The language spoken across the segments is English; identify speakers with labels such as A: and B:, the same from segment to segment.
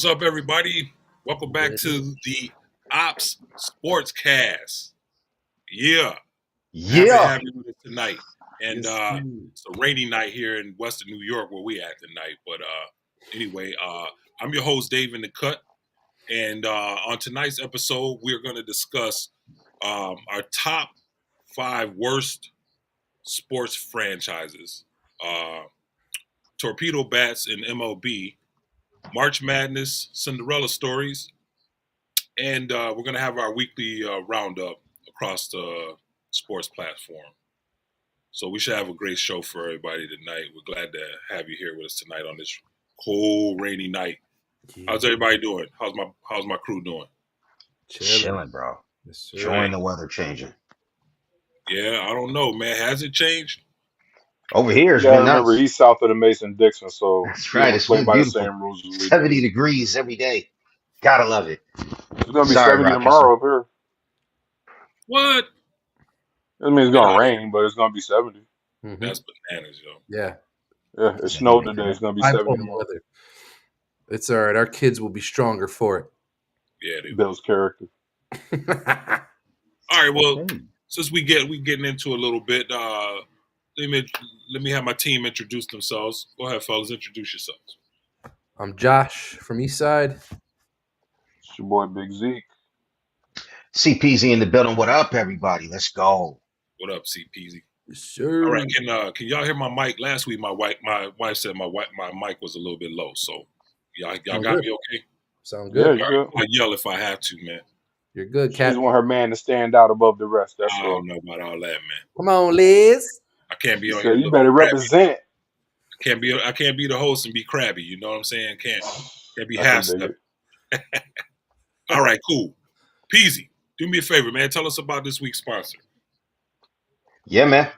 A: What's up, everybody? Welcome back to the Opps SportsCast. Yeah, happy to have you with us tonight. And it's a rainy night here in Western New York where we at tonight. But anyway, I'm your host, Dave in the Cut. And on tonight's episode, we're going to discuss our top 5 worst sports franchises. Torpedo Bats in MLB, March Madness, Cinderella stories, and we're going to have our weekly roundup across the sports platform. So we should have a great show for everybody tonight. We're glad to have you here with us tonight on this cold, rainy night. How's everybody doing? How's my crew doing?
B: Chilling, bro. Yes, enjoying the weather changing.
A: Yeah, I don't know, man. Has it changed?
B: Over here, it's
C: Yeah, I
B: been
C: remember
B: nuts.
C: he's south of the Mason-Dixon, so
B: That's
C: we
B: right.
C: don't
B: It's
C: play
B: been
C: by the
B: beautiful.
C: same rules as we
B: 70
C: do.
B: degrees every day. Gotta love it.
C: It's gonna be
B: Sorry,
C: 70
B: Rochester.
C: tomorrow up here.
A: What?
C: I mean, it's gonna rain, but it's gonna be 70.
D: Mm-hmm.
A: That's bananas, yo.
D: Yeah.
C: Yeah, it snowed today. It's gonna be 70 tomorrow.
D: Weather. It's all right. Our kids will be stronger for it.
A: Yeah, they
C: Bill's character.
A: All right, well, since we getting into a little bit, let me have my team introduce themselves. Go ahead, fellas, introduce yourselves.
D: I'm Josh from Eastside.
C: It's your boy Big Zeke.
B: CPZ in the building. What up, everybody? Let's go.
A: What up, CPZ?
D: Sure.
A: All right, can y'all hear my mic? Last week, my wife said my mic was a little bit low, so y'all got
D: good.
A: me okay?
D: Sound good?
C: Yeah, you're good.
A: I yell if I have to, man.
D: You're good,
C: She
D: Cat.
C: just want her man to stand out above the rest. That's
A: I
C: all.
A: don't know about all that, man.
D: Come on, Liz.
A: I can't be
C: She
A: on
C: said,
A: here.
C: you better represent.
A: I can't be the host and be crabby. You know what I'm saying? Can't be
C: I
A: half
C: can dig
A: step. All right, cool. Peasy, do me a favor, man. Tell us about this week's sponsor.
B: Yeah, man.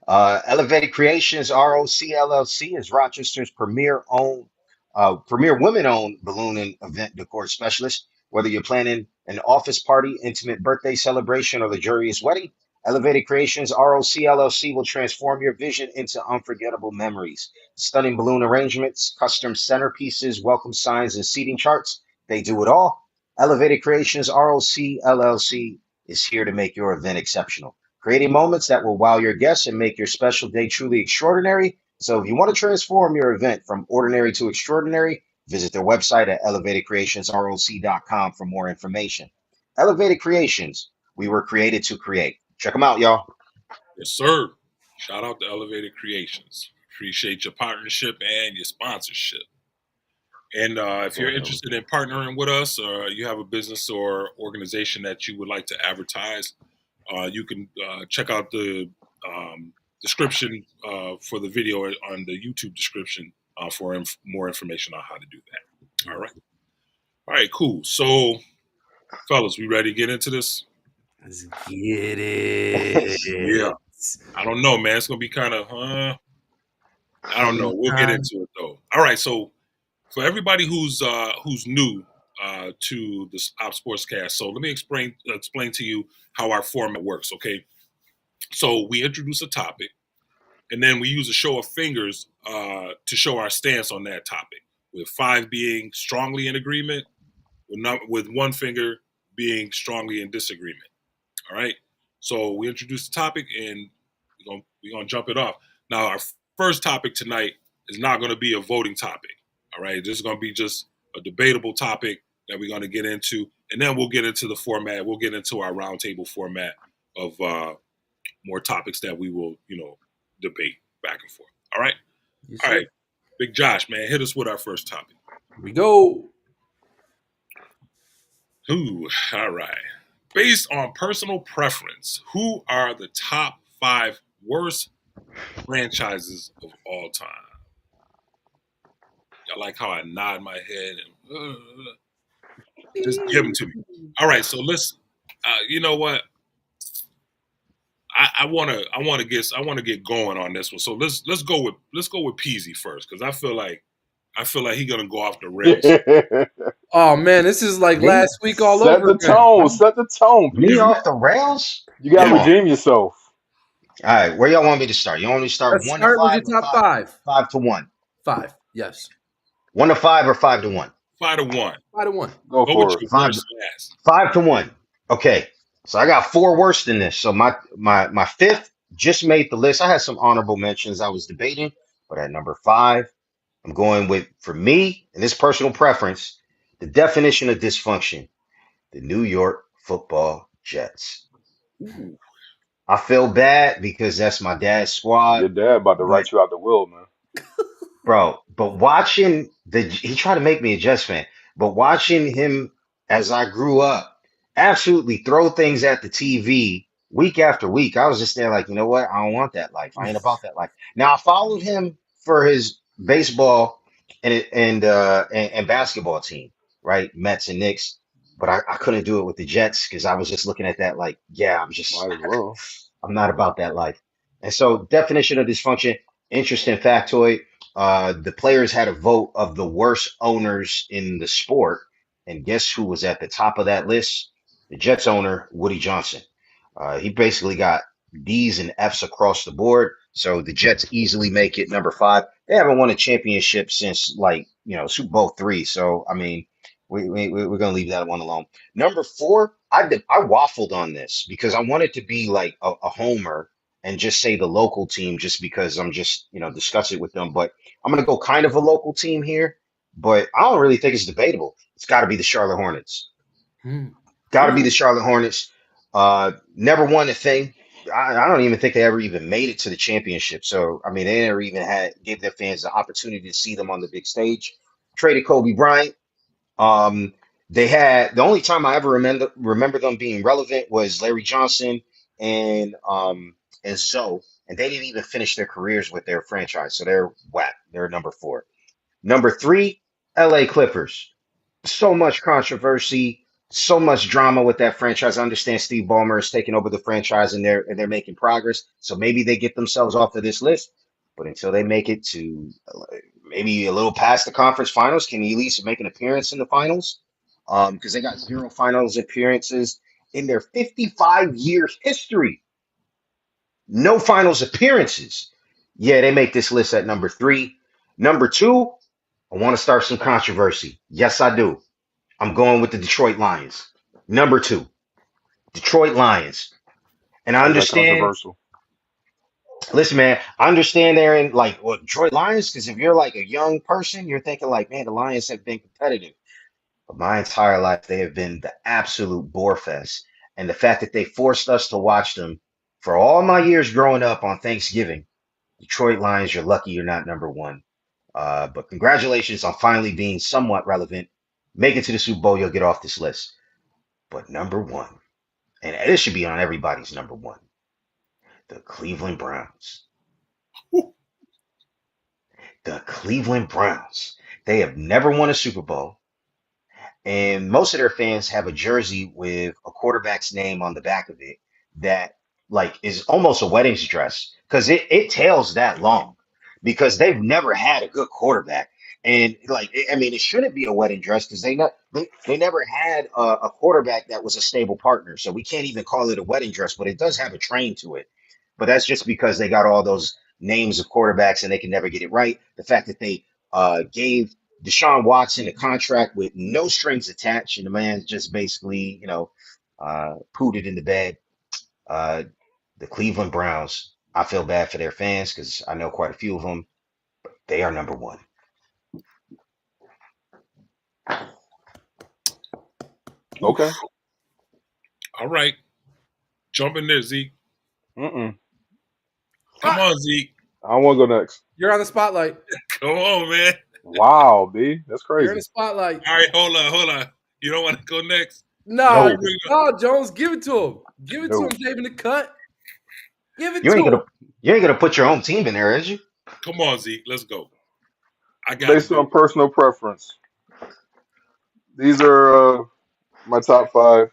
B: Elevated Creations ROC LLC is Rochester's premier women-owned balloon and event decor specialist. Whether you're planning an office party, intimate birthday celebration, or luxurious wedding, Elevated Creations ROC LLC will transform your vision into unforgettable memories. Stunning balloon arrangements, custom centerpieces, welcome signs, and seating charts. They do it all. Elevated Creations ROC LLC is here to make your event exceptional, creating moments that will wow your guests and make your special day truly extraordinary. So if you want to transform your event from ordinary to extraordinary, visit their website at elevatedcreationsroc.com for more information. Elevated Creations, we were created to create. Check them out, y'all.
A: Yes, sir. Shout out to Elevated Creations. Appreciate your partnership and your sponsorship. And if you're interested in partnering with us, or you have a business or organization that you would like to advertise, you can check out the description for the video on the YouTube description for more information on how to do that. All right, cool. So, fellas, we ready to get into this?
D: Let's get it.
A: Yeah. I don't know, man. It's gonna be kind of, I don't know. We'll get into it though. All right, so for everybody who's new to this Opps SportsCast, so let me explain to you how our format works. Okay, so we introduce a topic, and then we use a show of fingers to show our stance on that topic, with 5 being strongly in agreement, with 1 finger being strongly in disagreement. All right, so we introduce the topic, and we're gonna jump it off. Now, our first topic tonight is not going to be a voting topic. All right, this is going to be just a debatable topic that we're going to get into, and then we'll get into the format. We'll get into our roundtable format of more topics that we will, debate back and forth. All right,
D: Yes,
A: all right, Big Josh, man, hit us with our first topic.
D: Here we go.
A: Ooh, all right. Based on personal preference, who are the top 5 worst franchises of all time? Y'all like how I nod my head and just give them to me. All right, so let's. You know what? I want to get going on this one. So let's go with Peasy first, because I feel like he's gonna go off the rails.
D: Oh man, this is like last week all
C: Set
D: over
C: the tone. Set the tone.
B: Me off the rails?
C: You gotta redeem yourself.
B: All right, where y'all want me to start? You want me to start
D: Let's
B: 1
D: start
B: to 5?
D: with your top 5.
B: 5 to 1.
D: 5, yes.
B: 1 to 5 or 5 to 1?
A: 5-1.
D: 5-1.
C: Go
A: Go with
C: for it.
A: your
B: Five
A: worst last.
B: 5-1. Okay. So I got four worse than this. So my fifth just made the list. I had some honorable mentions I was debating, but at number five, I'm going with, for me, and this personal preference, the definition of dysfunction, the New York Football Jets.
A: Ooh.
B: I feel bad because that's my dad's squad,
C: Your dad about to
B: but
C: write you out the will, man.
B: bro, but watching he tried to make me a Jets fan, but watching him as I grew up absolutely throw things at the TV week after week, I was just there like, you know what? I don't want that life. I ain't about that life. Now I followed him for his baseball and basketball team, right? Mets and Knicks, but I couldn't do it with the Jets because I was just looking at that like, yeah,
C: Might as well.
B: I'm not about that life. And so, definition of dysfunction, interesting factoid. The players had a vote of the worst owners in the sport. And guess who was at the top of that list? The Jets owner, Woody Johnson. He basically got D's and F's across the board. So the Jets easily make it number five. They haven't won a championship since, like, Super Bowl three. So, I mean, we're going to leave that one alone. Number four, I waffled on this because I wanted to be like a homer and just say the local team just because I'm just, discuss it with them. But I'm going to go kind of a local team here, but I don't really think it's debatable. It's got to be the Charlotte Hornets.
D: Hmm.
B: Got to be the Charlotte Hornets. Never won a thing. I don't even think they ever even made it to the championship. So, I mean, they never even gave their fans the opportunity to see them on the big stage. Traded Kobe Bryant. Um, they had the only time I ever remember them being relevant was Larry Johnson and Zoe, and they didn't even finish their careers with their franchise, so they're whack. They're number four. Number three, L.A. Clippers. So much controversy, so much drama with that franchise. I understand Steve Ballmer is taking over the franchise and they're making progress, so maybe they get themselves off of this list. But until they make it to maybe a little past the conference finals, can you at least make an appearance in the finals? Because they got zero finals appearances in their 55-year history. No finals appearances. Yeah, they make this list at number three. Number two, I want to start some controversy. Yes, I do. I'm going with the Detroit Lions. Number two, Detroit Lions. And I
C: Why is that
B: understand,
C: controversial?
B: listen, man, I understand they're in like, well, Detroit Lions, because if you're like a young person, you're thinking like, man, the Lions have been competitive. But my entire life, they have been the absolute bore fest. And the fact that they forced us to watch them for all my years growing up on Thanksgiving, Detroit Lions, you're lucky you're not number one. But congratulations on finally being somewhat relevant. Make it to the Super Bowl, you'll get off this list. But number one, and this should be on everybody's number one, the Cleveland Browns. The Cleveland Browns. They have never won a Super Bowl. And most of their fans have a jersey with a quarterback's name on the back of it that like is almost a wedding dress because it tails that long because they've never had a good quarterback. And like I mean, it shouldn't be a wedding dress because they never had a quarterback that was a stable partner. So we can't even call it a wedding dress, but it does have a train to it. But that's just because they got all those names of quarterbacks and they can never get it right. The fact that they gave Deshaun Watson a contract with no strings attached, and the man just basically, pooed it in the bed. Uh, the Cleveland Browns. I feel bad for their fans because I know quite a few of them. They are number one.
C: Okay.
A: All right. Jump in there, Zeke.
C: Mm-mm.
A: Come on, Zeke.
C: I want to go next.
D: You're on the spotlight.
A: Come on, man.
C: Wow, B. That's
D: You're in
C: crazy.
D: the spotlight.
A: All right, hold on. You don't want to go next?
D: No,
C: No.
D: no, Jones, give it to him. Give it to
C: No.
D: him, Dave in the cut. Give it
B: You
D: to
B: ain't
D: him.
B: gonna put your own team in there, is you?
A: Come on, Zeke. Let's go. I got to
C: Based
A: do
C: on
A: it.
C: personal preference, these are my top five.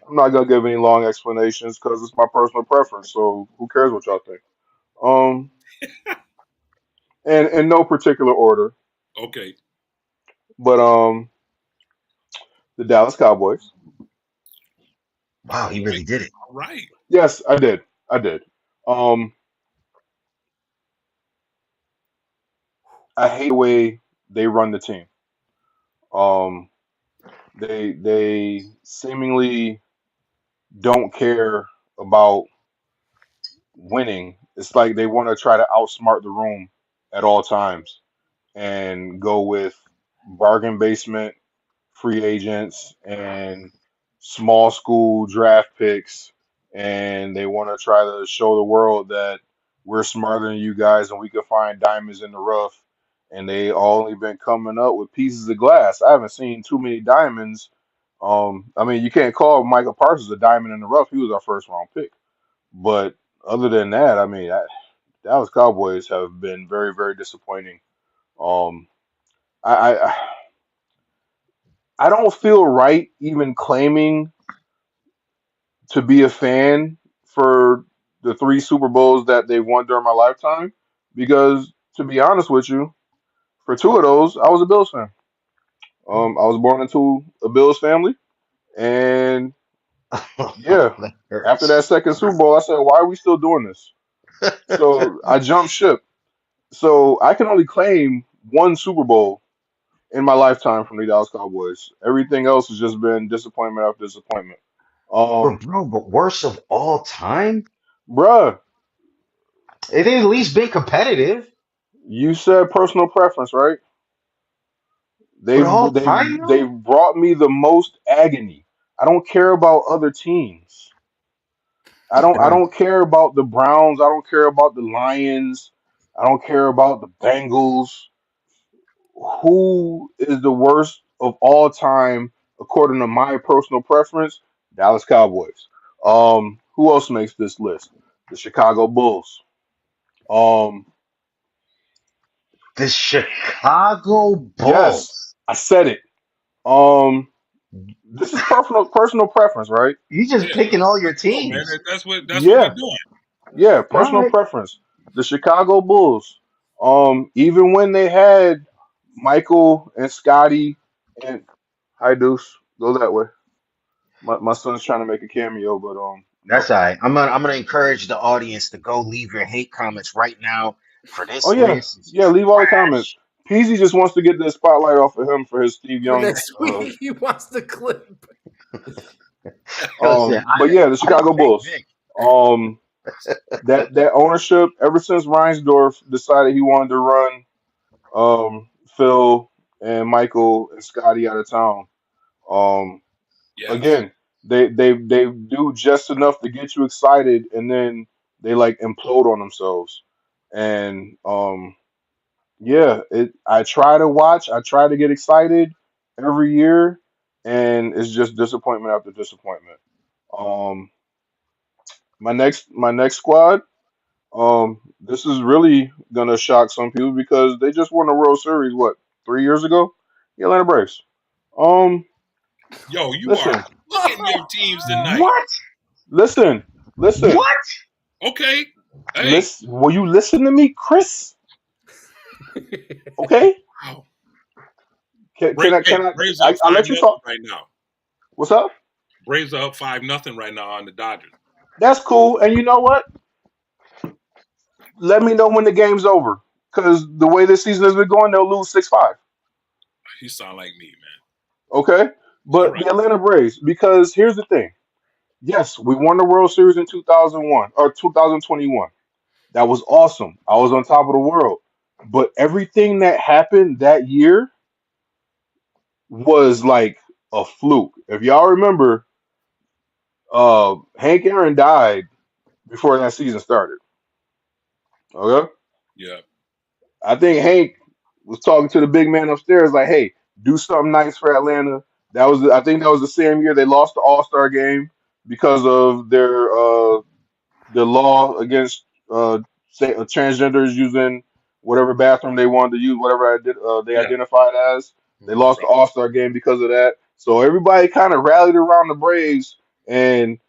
C: I'm not gonna give any long explanations because it's my personal preference. So who cares what y'all think? Um, and in no particular order,
A: Okay.
C: but the Dallas Cowboys.
B: Wow, he really did it.
A: All right.
C: Yes, I did. I did. Um, I hate the way they run the team. Um, they seemingly don't care about winning. It's like they want to try to outsmart the room at all times and go with bargain basement free agents and small school draft picks, and they want to try to show the world that we're smarter than you guys and we can find diamonds in the rough. And they all only been coming up with pieces of glass. I haven't seen too many diamonds. I mean, you can't call Michael Parsons a diamond in the rough. He was our first round pick. But other than that, I mean, Dallas Cowboys have been very, very disappointing. Um, I I don't feel right even claiming to be a fan for the three Super Bowls that they've won during my lifetime because, to be honest with you, for two of those, I was a Bills fan. I was born into a Bills family, and yeah,
B: That
C: after that
B: hurts.
C: second Super Bowl, I said, "Why are we still doing this?" So I jumped ship. So I can only claim one Super Bowl in my lifetime from the Dallas Cowboys. Everything else has just been disappointment after disappointment.
B: But
C: Um,
B: bro, but worst of all time,
C: bruh,
B: it at least been competitive.
C: you said personal preference, right?
B: But
C: They've
B: all
C: they've
B: time though,
C: they've brought me the most agony. I don't care about other teams. I
B: God,
C: don't care about the Browns. I don't care about the Lions. I don't care about the Bengals. Who is the worst of all time according to my personal preference? Dallas Cowboys. Who else makes this list? The Chicago Bulls. Um,
B: the Chicago
C: yes,
B: Bulls.
C: I said it. Um, this is personal preference, right?
B: You just
A: Yeah,
B: picking all your
A: let's go, man.
B: teams.
A: That's what we
C: Yeah,
A: doing.
C: yeah,
B: All
C: personal
B: right,
C: preference. The Chicago Bulls. Even when they had Michael and Scotty and hi Deuce, go that way. My son's trying to make a cameo, but
B: that's
C: no.
B: all right. I'm gonna encourage the audience to go leave your hate comments right now for
C: Oh
B: this
C: yeah,
B: list. It's
C: yeah. Leave all the comments.
B: trash.
C: Peasy just wants to get the spotlight off of him for his Steve
D: For
C: Young.
D: next week, he wants the clip.
B: Listen,
C: But yeah, the
B: I didn't
C: Chicago
B: pick
C: Bulls.
B: Vic.
C: Um, that ownership ever since Reinsdorf decided he wanted to run Phil and Michael and Scotty out of town. Um,
A: Yes.
C: again, they do just enough to get you excited, and then they like implode on themselves. And yeah, I try to watch, I try to get excited every year, and it's just disappointment after disappointment. Um, my next squad. This is really gonna shock some people because they just won the World Series, what, 3 years ago? The Atlanta Braves. Um,
A: Yo, you are
C: listen,
A: cooking your teams tonight.
B: What?
C: listen, listen,
B: What?
A: Okay. Hey.
C: listen. Will you listen to me, Chris? Okay?
A: Wow.
C: Can I?
A: Hey,
C: Can I?
A: Braves up
C: I'll
A: five
C: let you
A: nothing
C: talk.
A: right now.
C: What's up?
A: Braves are up 5-0 right now on the Dodgers.
C: That's cool. And you know what? Let me know when the game's over. Because the way this season has been going, they'll lose 6-5.
A: You sound like me, man.
C: Okay?
A: All
C: But
A: right.
C: the Atlanta Braves, because here's the thing. Yes, we won the World Series in 2001 or 2021. That was awesome. I was on top of the world. But everything that happened that year was like a fluke. If y'all remember, Hank Aaron died before that season started. Okay?
A: Yeah.
C: I think Hank was talking to the big man upstairs, like, "Hey, do something nice for Atlanta." I think that was the same year they lost the All Star game because of the law against transgenders using whatever bathroom they wanted to use, whatever they
A: Yeah.
C: identified as. They lost the
A: Right.
C: All Star game because of that. So everybody kind of rallied around the Braves, and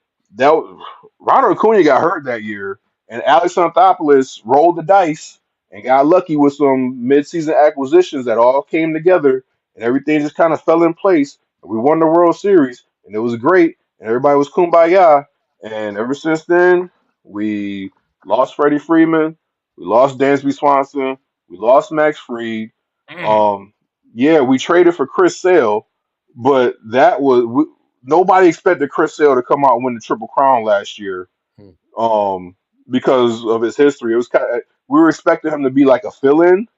C: Ronald Acuna got hurt that year, and Alex Anthopoulos rolled the dice and got lucky with some midseason acquisitions that all came together, and everything just kind of fell in place. And we won the World Series, and it was great, and everybody was kumbaya. And ever since then, we lost Freddie Freeman. We lost Dansby Swanson. We lost Max Fried.
A: Mm.
C: Um, Yeah, we traded for Chris Sale, but nobody expected Chris Sale to come out and win the Triple Crown last year.
D: Hmm.
C: Because of his history, it was we were expecting him to be like a fill-in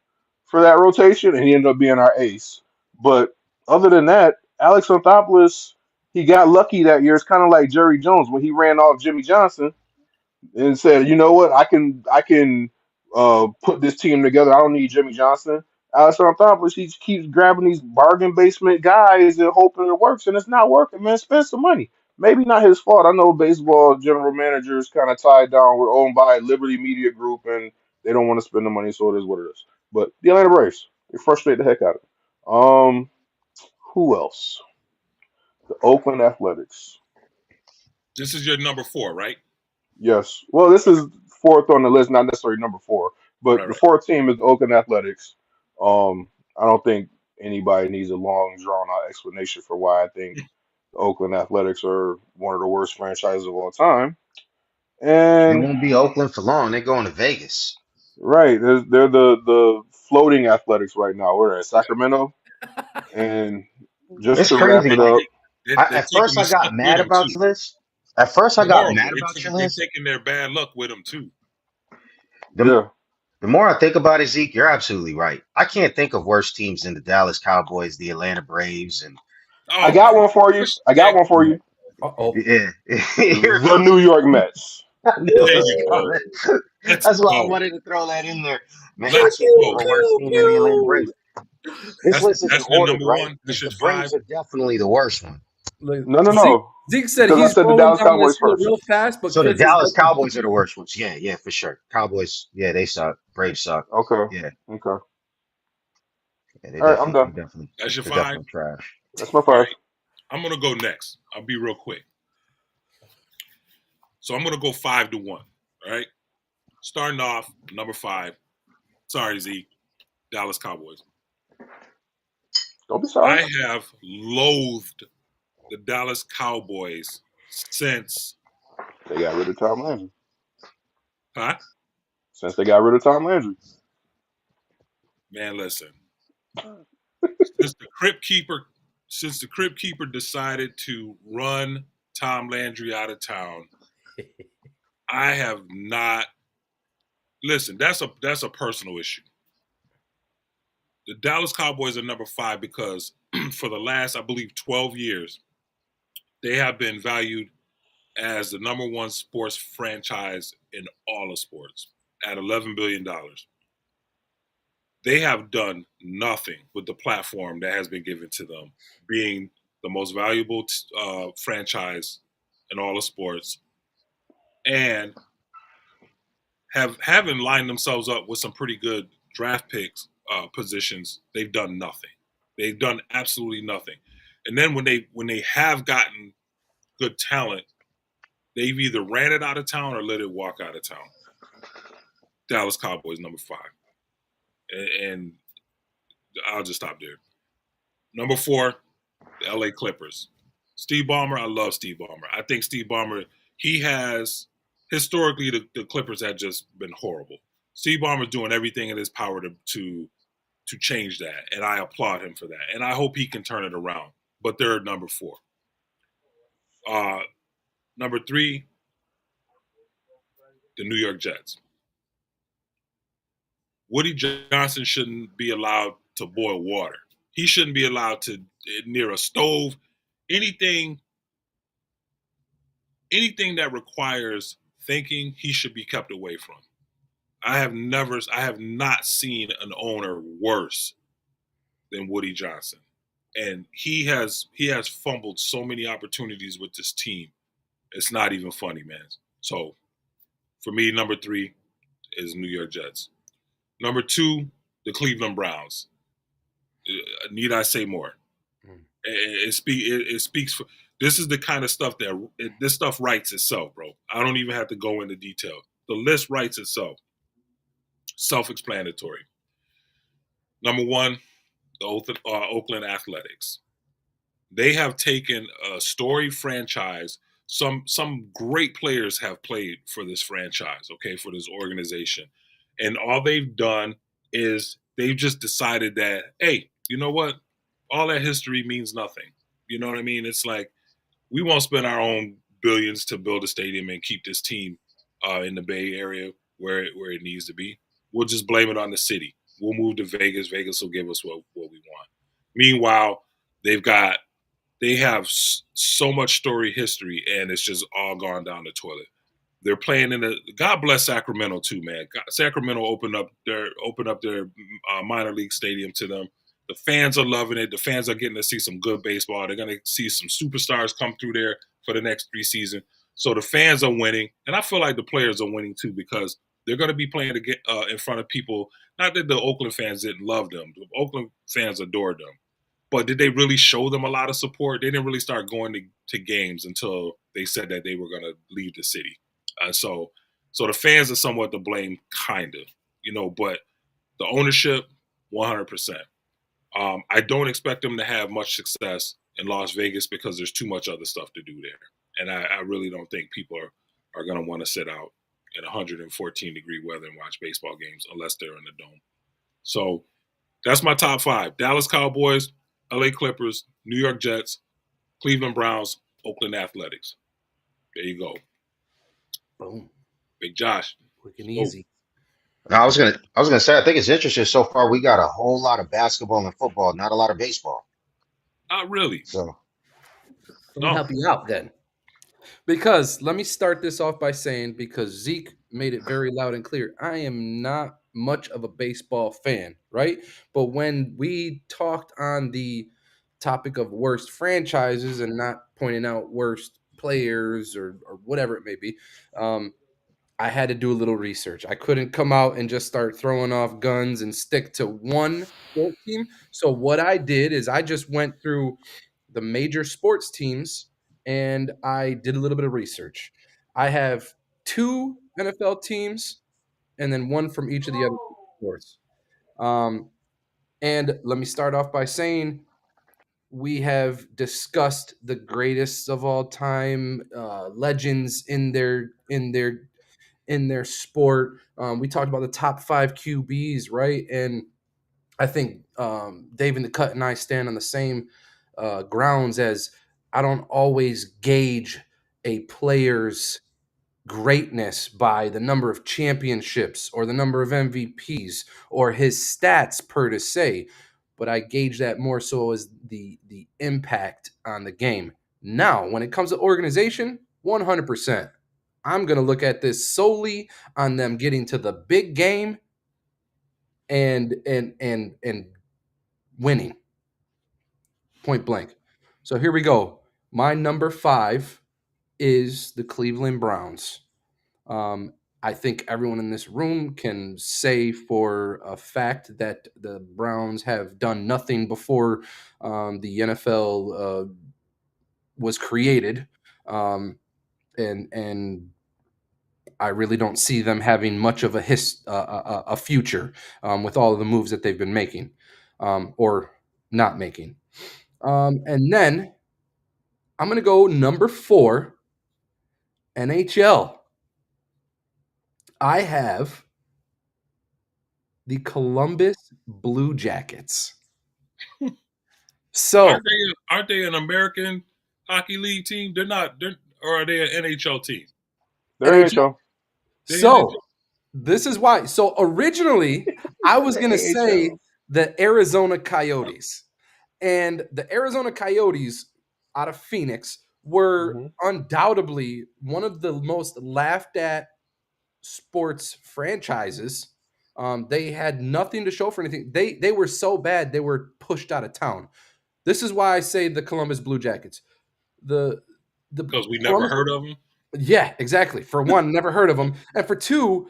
C: for that rotation, and he ended up being our ace. But other than that, Alex Anthopoulos, he got lucky that year. It's kind of like Jerry Jones when he ran off Jimmy Johnson and said, "You know what? I can put this team together. I don't need Jimmy Johnson." Alex Anthopoulos, he keeps grabbing these bargain basement guys and hoping it works, and it's not working. Man, spend some money. Maybe not his fault. I know baseball general managers kind of tied down. We're owned by Liberty Media Group, and they don't want to spend the money, so it is what it is. But the Atlanta Braves, they frustrate the heck out of it. Who else? The Oakland Athletics.
A: This is your number 4, right?
C: Yes. Well, this is fourth on the list, not necessarily number four, but
A: Right,
C: the
A: right.
C: fourth team is the Oakland Athletics. I don't think anybody needs a long, drawn out explanation for why I think the Oakland Athletics are one of the worst franchises of all time.
B: It
C: And
B: won't be Oakland for long. They're going to Vegas.
C: right, they're the floating Athletics right now. We're at Sacramento, and just
B: It's
C: to wrap
B: crazy.
C: it
B: Like
C: up,
A: They're
B: at
A: taking
B: first,
A: the
B: I got
A: stuff with
B: mad
A: them
B: about
A: too.
B: your list. At first, I got
A: Horrible.
B: mad about your
A: They're
B: list.
A: taking their bad luck with them too.
B: The
C: yeah.
B: the more I think about it, Zeke, you're absolutely right. I can't think of worse teams than the Dallas Cowboys, the Atlanta Braves, and
C: I
A: Oh
C: got
A: man,
C: one for you. I got
A: man,
C: one for you.
D: Uh-oh.
B: yeah, here it
C: The
B: comes.
C: New York Mets.
B: I knew it
A: there
B: was
A: you go.
B: coming.
A: Let's
B: That's why I
A: go.
B: wanted to throw that in there. Man, I
A: Let's
B: can't think of
A: go.
B: a worse team than the Atlanta Braves. This
A: That's
B: list isn't
A: that's your
B: ordered,
A: number
B: right?
A: one. That's
B: Because
A: your
B: the
A: 5.
B: Braves are definitely the worst one.
D: Look,
C: No, no,
D: Zeke,
C: no.
D: Zeke said
C: Because I
D: he's
C: said the
D: rolling
C: Dallas
D: down this
C: Cowboys
D: hill
C: first.
D: real fast, but
B: So the
D: Chris is
B: Dallas
D: helping.
B: Cowboys are the worst ones. Yeah, yeah, for sure. Cowboys, yeah, they suck. Braves suck.
C: Okay.
B: Yeah,
C: Okay.
B: yeah, they
C: All right, I'm
B: definitely,
C: done.
A: That's your
B: they're
A: 5.
B: definitely trash.
C: That's my
A: All
C: five.
A: right. I'm gonna go next. I'll be real quick. So I'm gonna go 5-1. All right. Starting off number 5. Sorry, Z. Dallas Cowboys.
C: Don't be sorry.
A: I have loathed the Dallas Cowboys since.
C: They got rid of Tom Landry.
A: Huh?
C: Since they got rid of Tom Landry.
A: Man, listen. Since the Crypt Keeper, since the Crypt Keeper decided to run Tom Landry out of town, I have not. Listen, that's a personal issue. The Dallas Cowboys are number 5 because for the last, I believe, 12 years, they have been valued as the number 1 sports franchise in all of sports at $11 billion. They have done nothing with the platform that has been given to them, being the most valuable franchise in all of sports, and having lined themselves up with some pretty good draft picks positions. They've done nothing. They've done absolutely nothing. And then when they have gotten good talent, they've either ran it out of town or let it walk out of town. Dallas Cowboys number 5, and I'll just stop there. Number 4, the LA Clippers. Steve Ballmer, I love Steve Ballmer. I think Steve Ballmer, he has historically the Clippers have just been horrible. Steve Ballmer's doing everything in his power to change that, and I applaud him for that. And I hope he can turn it around. But they're number 4. Uh, number 3, the New York Jets. Woody Johnson shouldn't be allowed to boil water. He shouldn't be allowed to near a stove. Anything anything that requires thinking, he should be kept away from. I have not seen an owner worse than Woody Johnson. And he has fumbled so many opportunities with this team. It's not even funny, man. So for me, number 3 is New York Jets. Number 2, the Cleveland Browns. Need I say more? It speaks for. This is the kind of stuff this stuff writes itself, bro. I don't even have to go into detail. The list writes itself. Self-explanatory. Number 1, the Oakland Athletics. They have taken a story franchise. Some great players have played for this franchise, okay, for this organization, and all they've done is they've just decided that, hey, you know what? All that history means nothing. You know what I mean? It's like we won't spend our own billions to build a stadium and keep this team in the Bay Area where it needs to be. We'll just blame it on the city. We'll move to Vegas. Vegas will give us what we want. Meanwhile, they've got they have so much story history, and it's just all gone down the toilet. They're playing in a God bless Sacramento too, man. Sacramento opened up their minor league stadium to them. The fans are loving it. The fans are getting to see some good baseball. They're going to see some superstars come through there for the next 3 seasons. So the fans are winning, and I feel like the players are winning too because they're going to be playing in front of people. Not that the Oakland fans didn't love them. The Oakland fans adored them. But did they really show them a lot of support? They didn't really start going to games until they said that they were going to leave the city. So the fans are somewhat to blame, kind of, but the ownership, 100%. I don't expect them to have much success in Las Vegas because there's too much other stuff to do there. And I really don't think people are going to want to sit out in 114-degree weather and watch baseball games unless they're in the dome. So that's my top 5. Dallas Cowboys, LA Clippers, New York Jets, Cleveland Browns, Oakland Athletics. There you go.
D: Boom.
A: Big Josh.
D: Quick and easy.
B: Now, I was gonna say, I think it's interesting so far. We got a whole lot of basketball and football, not a lot of baseball.
A: Not really.
B: So
D: Let me help you out then. Because let me start this off by saying, because Zeke made it very loud and clear, I am not much of a baseball fan, right? But when we talked on the topic of worst franchises and not pointing out worst players or whatever it may be, I had to do a little research. I couldn't come out and just start throwing off guns and stick to one sport team. So what I did is I just went through the major sports teams and I did a little bit of research. I have 2 NFL teams and then one from each of the other sports. Um, and let me start off by saying we have discussed the greatest of all time, legends in their sport. We talked about the top 5 QBs, right? And I think Dave and the Cut and I stand on the same grounds as I don't always gauge a player's greatness by the number of championships or the number of MVPs or his stats per se, but I gauge that more so as the impact on the game. Now, when it comes to organization, 100%. I'm going to look at this solely on them getting to the big game and winning. Point blank. So here we go. My number 5 is the Cleveland Browns. I think everyone in this room can say for a fact that the Browns have done nothing before the NFL was created, and I really don't see them having much of a future with all of the moves that they've been making or not making. And then I'm going to go number 4, NHL. I have the Columbus Blue Jackets. So
A: Aren't they an American Hockey League team? They're not. Or are they an NHL team?
C: There
D: NHL.
C: NHL.
A: They
D: So this is why. So originally, I was going to say
C: AHL.
D: the Arizona Coyotes. And the Arizona Coyotes out of Phoenix were
C: Hmm.
D: undoubtedly one of the most laughed at sports franchises. They had nothing to show for anything. They were so bad they were pushed out of town. This is why I say the Columbus Blue Jackets. The
A: because we never
D: Columbus,
A: heard of them.
D: yeah, exactly. For one, never heard of them, and for two,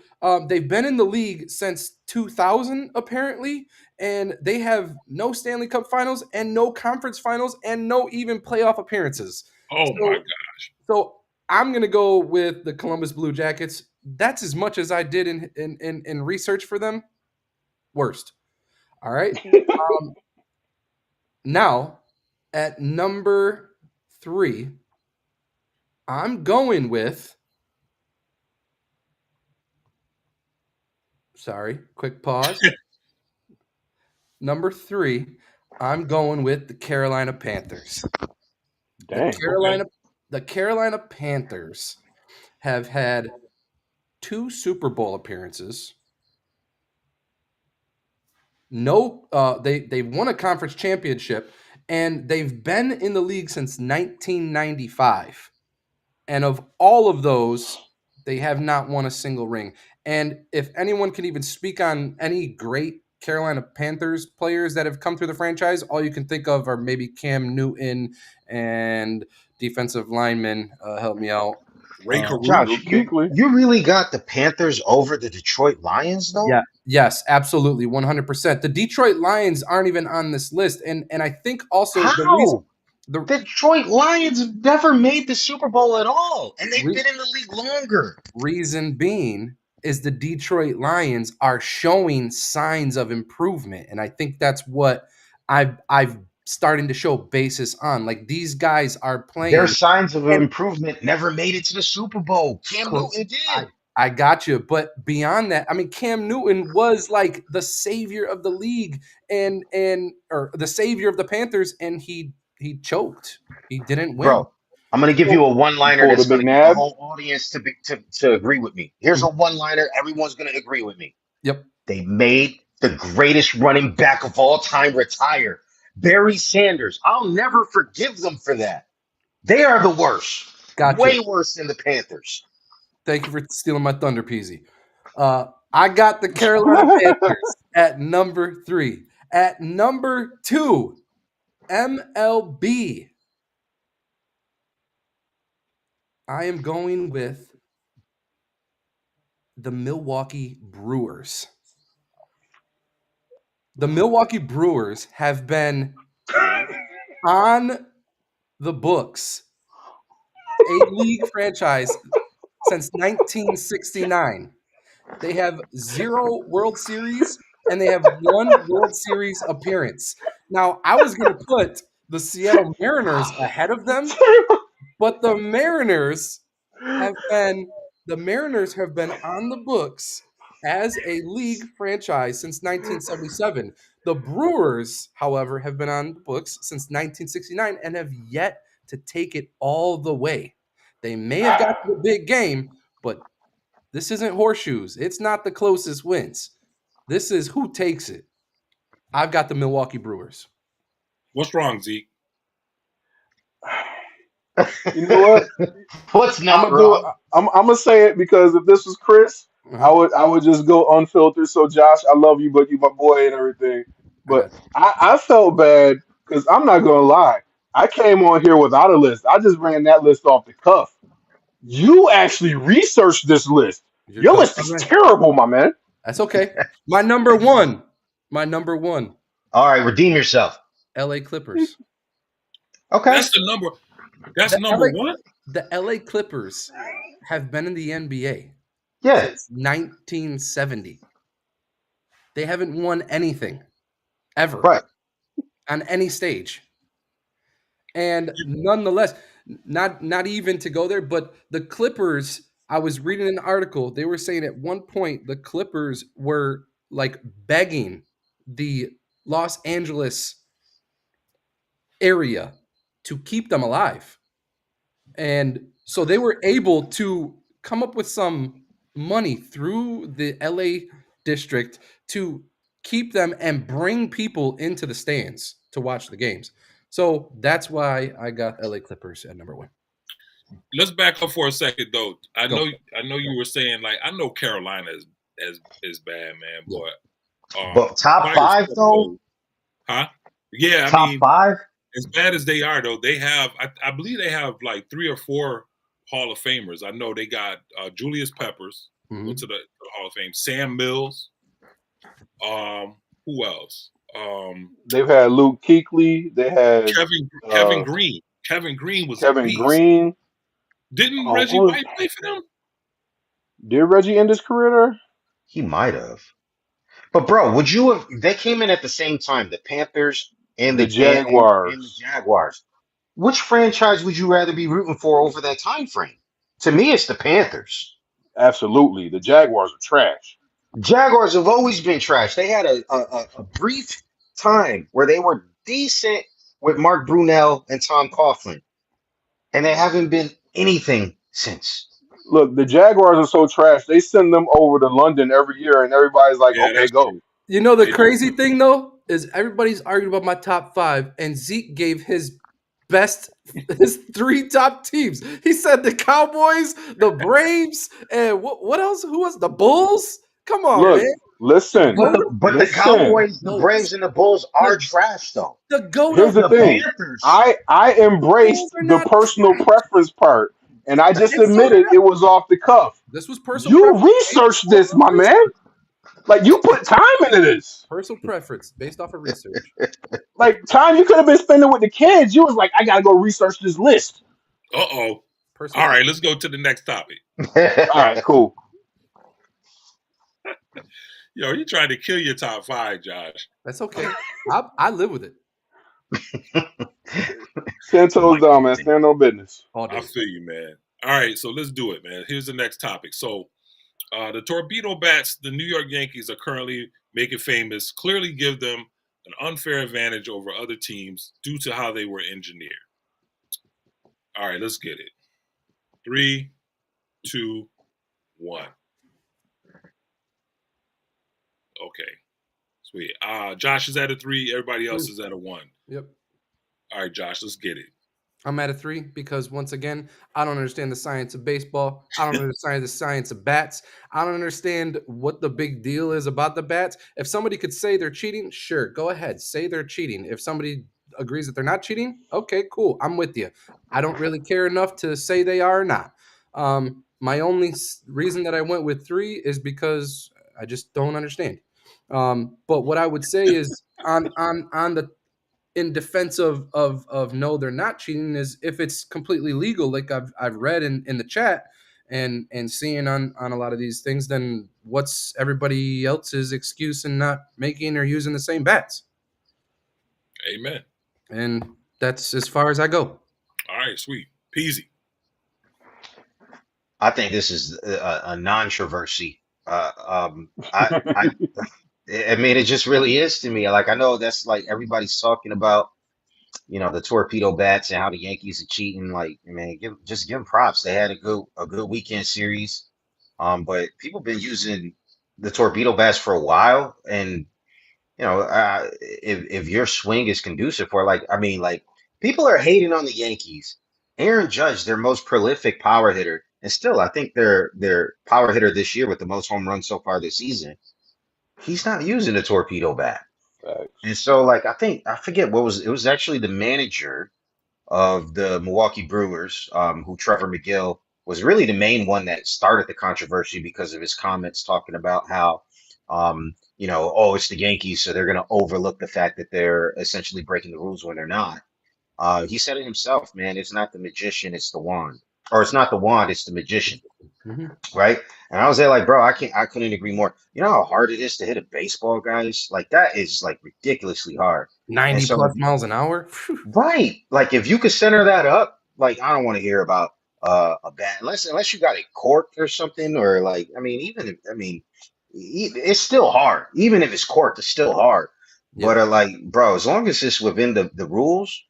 D: they've been in the league since 2000 apparently, and they have no Stanley Cup Finals and no Conference Finals and no even playoff appearances.
A: Oh my
D: So,
A: gosh!
D: so I'm gonna go with the Columbus Blue Jackets. That's as much as I did in research for them. Worst. All right. Now at number 3, I'm going with. Sorry, quick pause. Number 3, I'm going with the Carolina Panthers. The
C: Dang.
D: Carolina
A: Okay.
D: the Carolina Panthers have had 2 Super Bowl appearances. No, they've won a conference championship, and they've been in the league since 1995. And of all of those, they have not won a single ring. And if anyone can even speak on any great Carolina Panthers players that have come through the franchise, all you can think of are maybe Cam Newton and defensive linemen. Help me out.
A: Ray Caruth.
B: Josh,
C: Luke
B: you
C: Kuechly.
B: you really got the Panthers over the Detroit Lions, though?
D: Yeah. Yes, absolutely, 100%. The Detroit Lions aren't even on this list, and I think also the reason
B: How?
D: the
B: The Detroit Lions have never made the Super Bowl at all, and they've
D: re-
B: been in the league longer.
D: reason being is the Detroit Lions are showing signs of improvement, and I think that's what I've starting to show basis on. Like these guys are
B: Their
D: playing,
B: signs of
D: and
B: improvement never made it to the Super Bowl. Cam Newton
D: I
B: did.
D: I got you, but beyond that, I mean, Cam Newton was like the savior of the league, and or the savior of the Panthers, and he choked. He didn't win.
B: Bro, I'm going to give you
D: So,
B: a one
C: He
B: liner
C: pulled a
B: that's going to get the
C: McNabb.
B: whole audience to agree with me. Here's a one liner. Everyone's going to agree with me.
D: yep,
B: They made the greatest running back of all time retire. Barry Sanders. I'll never forgive them for that. They are the worst.
D: got you.
B: Way worse than the Panthers.
D: Thank you for stealing my thunder, Peasy. I got the Carolina Panthers at number 3. At number 2, MLB. I am going with the Milwaukee Brewers. The Milwaukee Brewers have been on the books, a league franchise since 1969. They have 0 World Series and they have 1 World Series appearance. Now, I was going to put the Seattle Mariners ahead of them, but the Mariners have been on the books as a league franchise since 1977. The Brewers, however, have been on the books since 1969 and have yet to take it all the way. They may have got to the big game, but this isn't horseshoes. It's not the closest wins. This is who takes it. I've got the Milwaukee Brewers.
A: What's wrong, Zeke?
C: You know what?
B: What's
C: I'm
B: not
C: gonna do it.
B: wrong?
C: I'm gonna say it because if this was Chris,
D: Uh-huh.
C: I would just go unfiltered. So Josh, I love you, but you my boy and everything.
D: I
C: But
D: got you.
C: I felt bad because I'm not gonna lie. I came on here without a list. I just ran that list off the cuff. You actually researched this list.
D: You're
C: Your
D: done.
C: list is terrible, my man.
D: That's okay. My number one. My number one.
B: All right, redeem yourself.
D: LA Clippers.
B: Okay.
A: That's the number. That's
D: The
A: number
D: LA,
A: one.
D: the LA Clippers have been in the NBA
B: Yeah.
D: since 1970. They haven't won anything ever
B: Right.
D: on any stage. And nonetheless, not even to go there, but the Clippers, I was reading an article, they were saying at one point the Clippers were like begging the Los Angeles area to keep them alive. And so they were able to come up with some money through the LA district to keep them and bring people into the stands to watch the games. So that's why I got LA Clippers at number 1.
A: Let's back up for a second, though. I
D: Go.
A: know you were saying like I know Carolina is bad, man,
D: Yeah.
A: but
B: But top
A: fire
B: five,
A: stuff,
B: though?
A: huh? Yeah, I
B: Top
A: mean,
B: five?
A: as bad as they are, though, they have I believe they have like 3 or 4 Hall of Famers. I know they got Julius Peppers went to the Hall of Fame. Sam Mills. Who else?
C: They've had Luke Kuechly. They had
A: Kevin
C: uh,
A: Green. Kevin Green was a
C: Kevin
A: beast.
C: Green.
A: Didn't Reggie
C: Who
A: White play for them?
C: did Reggie end his career there?
B: He might have. But bro, would you have? They came in at the same time, the Panthers and
C: The
B: the
C: Jaguars.
B: Jaguars. Which franchise would you rather be rooting for over that time frame? To me, it's the Panthers.
C: Absolutely. The Jaguars are trash.
B: Jaguars have always been trash. They had a brief time where they were decent with Mark Brunell and Tom Coughlin, and they haven't been anything since.
C: Look, the Jaguars are so trash. They send them over to London every year, and everybody's like,
A: Yeah,
C: "Okay,
A: that's
C: go."
A: true.
D: You know the
A: They do.
D: crazy thing though is everybody's arguing about my top 5, and Zeke gave his his 3 top teams. He said the Cowboys, the Braves, and what else? Who was the Bulls? Come on,
C: Look,
D: man. The
C: listen,
B: But
D: goat,
B: the
C: listen.
B: Cowboys, the
D: no,
B: Braves, and the Bulls are
D: the
B: trash though.
D: the goat
C: Here's
D: of
C: the
B: The
C: thing.
B: Panthers,
C: I
D: Bulls
C: embraced
D: are
C: the
D: not
C: personal
D: trash.
C: preference part, and I just
D: And so
C: admitted
D: did I.
C: it was off the cuff.
D: This was personal
C: You
D: preference based
C: researched
D: off
C: this,
D: of
C: my man.
D: research.
C: Like you put time into this.
D: Personal preference based off of research.
C: Like time you could have been spending with the kids. You was like, I gotta go research this list.
A: Uh-oh.
D: Personal
A: All right,
D: preference.
A: let's go to the next topic.
C: All right, cool.
A: Yo, you trying to kill your top 5, Josh.
D: That's okay. I live with it
C: 10 toes
B: my
C: down, man.
B: goodness.
C: Stand on business.
D: all
A: I
D: day.
A: feel you, man. All right, so let's do it, man. Here's the next topic. So, the torpedo bats, the New York Yankees are currently making famous, clearly give them an unfair advantage over other teams due to how they were engineered. All right, let's get it. 3, 2, 1. Okay, sweet. Josh is at a 3. Everybody else is at a 1.
D: Yep.
A: All right, Josh, let's get it.
D: I'm at a 3 because once again, I don't understand the science of baseball. I don't understand the science of bats. I don't understand what the big deal is about the bats. If somebody could say they're cheating, sure, go ahead, say they're cheating. If somebody agrees that they're not cheating, okay, cool, I'm with you. I don't really care enough to say they are or not. My only reason that I went with 3 is because I just don't understand. But what I would say is on the in defense of no, they're not cheating, is if it's completely legal, like I've read in the chat and seeing on a lot of these things, then what's everybody else's excuse in not making or using the same bats?
A: Amen.
D: And that's as far as I go.
A: All right, sweet. Peasy.
B: I think this is a non-controversy. I mean, it just really is to me. Like, I know that's like everybody's talking about, the torpedo bats and how the Yankees are cheating. Like, man, just give them props. They had a good weekend series. But people been using the torpedo bats for a while, and if your swing is conducive for, like, I mean, like, people are hating on the Yankees. Aaron Judge, their most prolific power hitter, and still, I think their power hitter this year with the most home runs so far this season. He's not using a torpedo bat.
C: Facts.
B: And so, like, I forget what was it was actually the manager of the Milwaukee Brewers, who Trevor McGill was really the main one that started the controversy because of his comments talking about how, oh, it's the Yankees, so they're going to overlook the fact that they're essentially breaking the rules when they're not. He said it himself, man. It's not the magician, it's the wand, or it's not the wand, it's the magician,
D: Mm-hmm.
B: right? And I was there like, bro, I couldn't agree more. You know how hard it is to hit a baseball, guys? Like that is like ridiculously hard. And
D: 90
B: so
D: plus miles an hour.
B: right. Like if you could center that up, like I don't want to hear about a bat unless you got it corked or something, or like I mean, even if I mean it's still hard. Even if it's corked, it's still hard. But
D: Yep.
B: like, bro, as long as it's within the rules,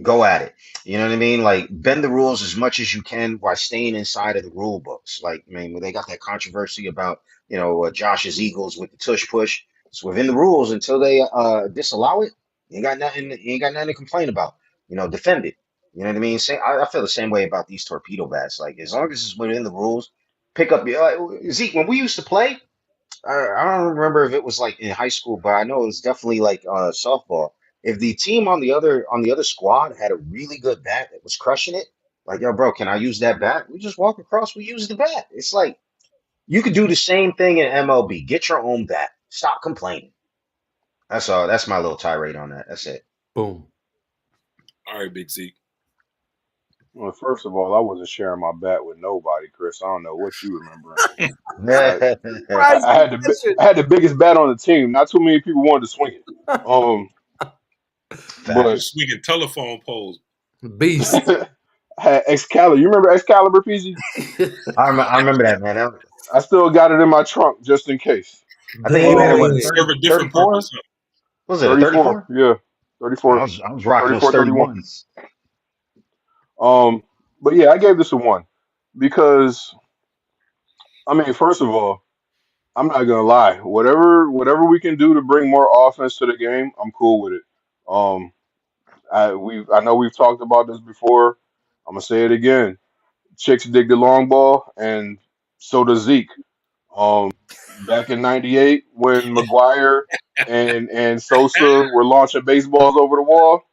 B: go at it. You know what I mean? Like bend the rules as much as you can while staying inside of the rule books. Like, I mean, when they got that controversy about, Josh's Eagles with the tush push, it's within the rules until they disallow it. You ain't got nothing to complain about. Defend it. You know what I mean? I feel the same way about these torpedo bats. Like as long as it's within the rules, pick up your Zeke. When we used to play, I don't remember if it was like in high school, but I know it was definitely like softball. If the team on the other squad had a really good bat that was crushing it, like, yo, bro, can I use that bat? We just walk across, we use the bat. It's like you could do the same thing in MLB. Get your own bat. Stop complaining. That's all. That's my little tirade on that. That's it.
D: Boom.
A: All right, Big Zeke.
C: Well, first of all, I wasn't sharing my bat with nobody, Chris. I don't know what you remembering. I,
D: Surprise
C: I had I had the biggest bat on the team. Not too many people wanted to swing it. Um,
A: You're
C: but
B: Facts.
A: swinging telephone poles.
D: Beast.
C: I had Excalibur. You remember Excalibur, PG?
B: I remember that, man.
C: I still got it in my trunk just in case.
B: I think you had it. What,
A: Oh,
D: Dang.
A: serve
B: 30,
A: a different
B: 34?
A: purpose. Huh?
B: Was it a
C: 34.
B: 34?
C: Yeah. 34,
B: I was rocking those
C: 34, 31.
B: 31s.
C: But yeah, I gave this a 1 because I mean, first of all, I'm not gonna lie. Whatever we can do to bring more offense to the game, I'm cool with it. Um, I know we've talked about this before. I'm gonna say it again. Chicks dig the long ball, and so does Zeke. Back in '98 when McGuire and Sosa were launching baseballs over the wall,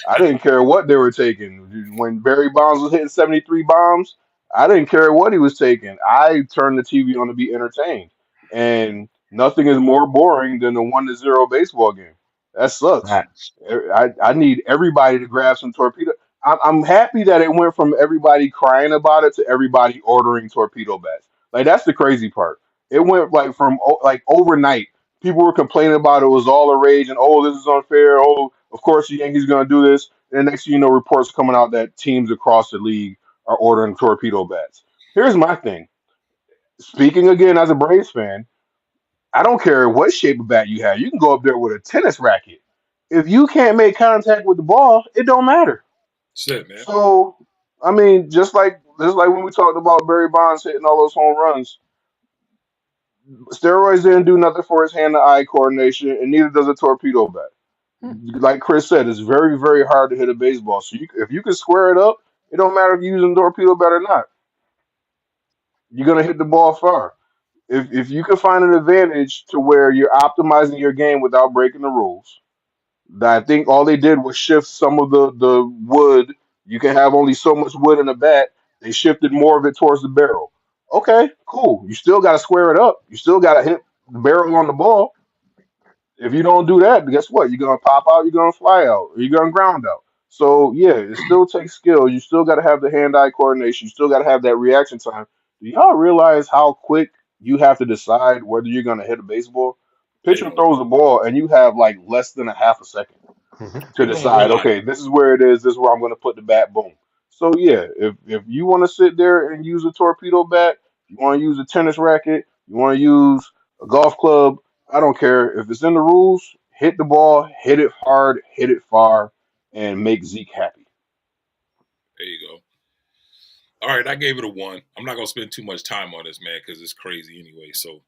C: I didn't care what they were taking. When Barry Bonds was hitting 73 bombs, I didn't care what he was taking. I turned the TV on to be entertained. And nothing is more boring than the 1-0 baseball game. That sucks.
B: Facts.
C: I need everybody to grab some torpedo. I'm happy that it went from everybody crying about it to everybody ordering torpedo bats. Like that's the crazy part. It went like from like overnight. People were complaining about it was all a rage and oh this is unfair. Oh, of course the Yankees gonna do this. And next thing you know, reports coming out that teams across the league are ordering torpedo bats. Here's my thing. Speaking again as a Braves fan, I don't care what shape of bat you have. You can go up there with a tennis racket. If you can't make contact with the ball, it don't matter.
A: That's it, man.
C: So, I mean, just like when we talked about Barry Bonds hitting all those home runs, steroids didn't do nothing for his hand-to-eye coordination, and neither does a torpedo bat.
D: Hmm.
C: Like Chris said, it's very, very hard to hit a baseball. So if you can square it up, it don't matter if you're using torpedo bat or not. You're gonna hit the ball far. If you can find an advantage to where you're optimizing your game without breaking the rules, I think all they did was shift some of the wood. You can have only so much wood in a bat. They shifted more of it towards the barrel. Okay, cool. You still got to square it up. You still got to hit the barrel on the ball. If you don't do that, guess what? You're gonna pop out. You're gonna fly out. Or you're gonna ground out. So yeah, it still takes skill. You still got to have the hand-eye coordination. You still got to have that reaction time. Do y'all realize how quick you have to decide whether you're gonna hit a baseball?
A: They
C: Pitcher
A: don't.
C: throws a ball, and you have like less than a half a second to
A: People don't
C: decide,
A: realize.
C: okay, this is where it is, this is where I'm going to put the bat, boom. So yeah, if you want to sit there and use a torpedo bat, you want to use a tennis racket, you want to use a golf club, I don't care. If it's in the rules, hit the ball, hit it hard, hit it far, and make Zeke happy.
A: There you go. All right, I gave it a 1. I'm not gonna spend too much time on this, man, because it's crazy anyway. So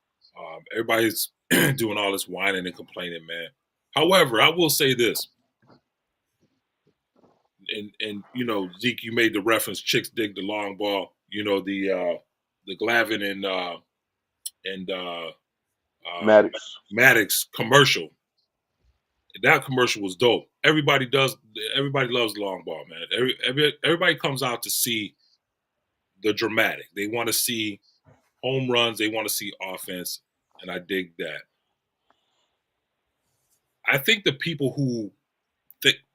A: everybody's doing all this whining and complaining, man. However, I will say this, and Zeke, you made the reference. Chicks dig the long ball. The Glavin and
C: Maddox.
A: Maddox commercial. That commercial was dope. Everybody does. Everybody loves the long ball, man. Everybody comes out to see the dramatic. They want to see home runs. They want to see offense, and I dig that. I think the people who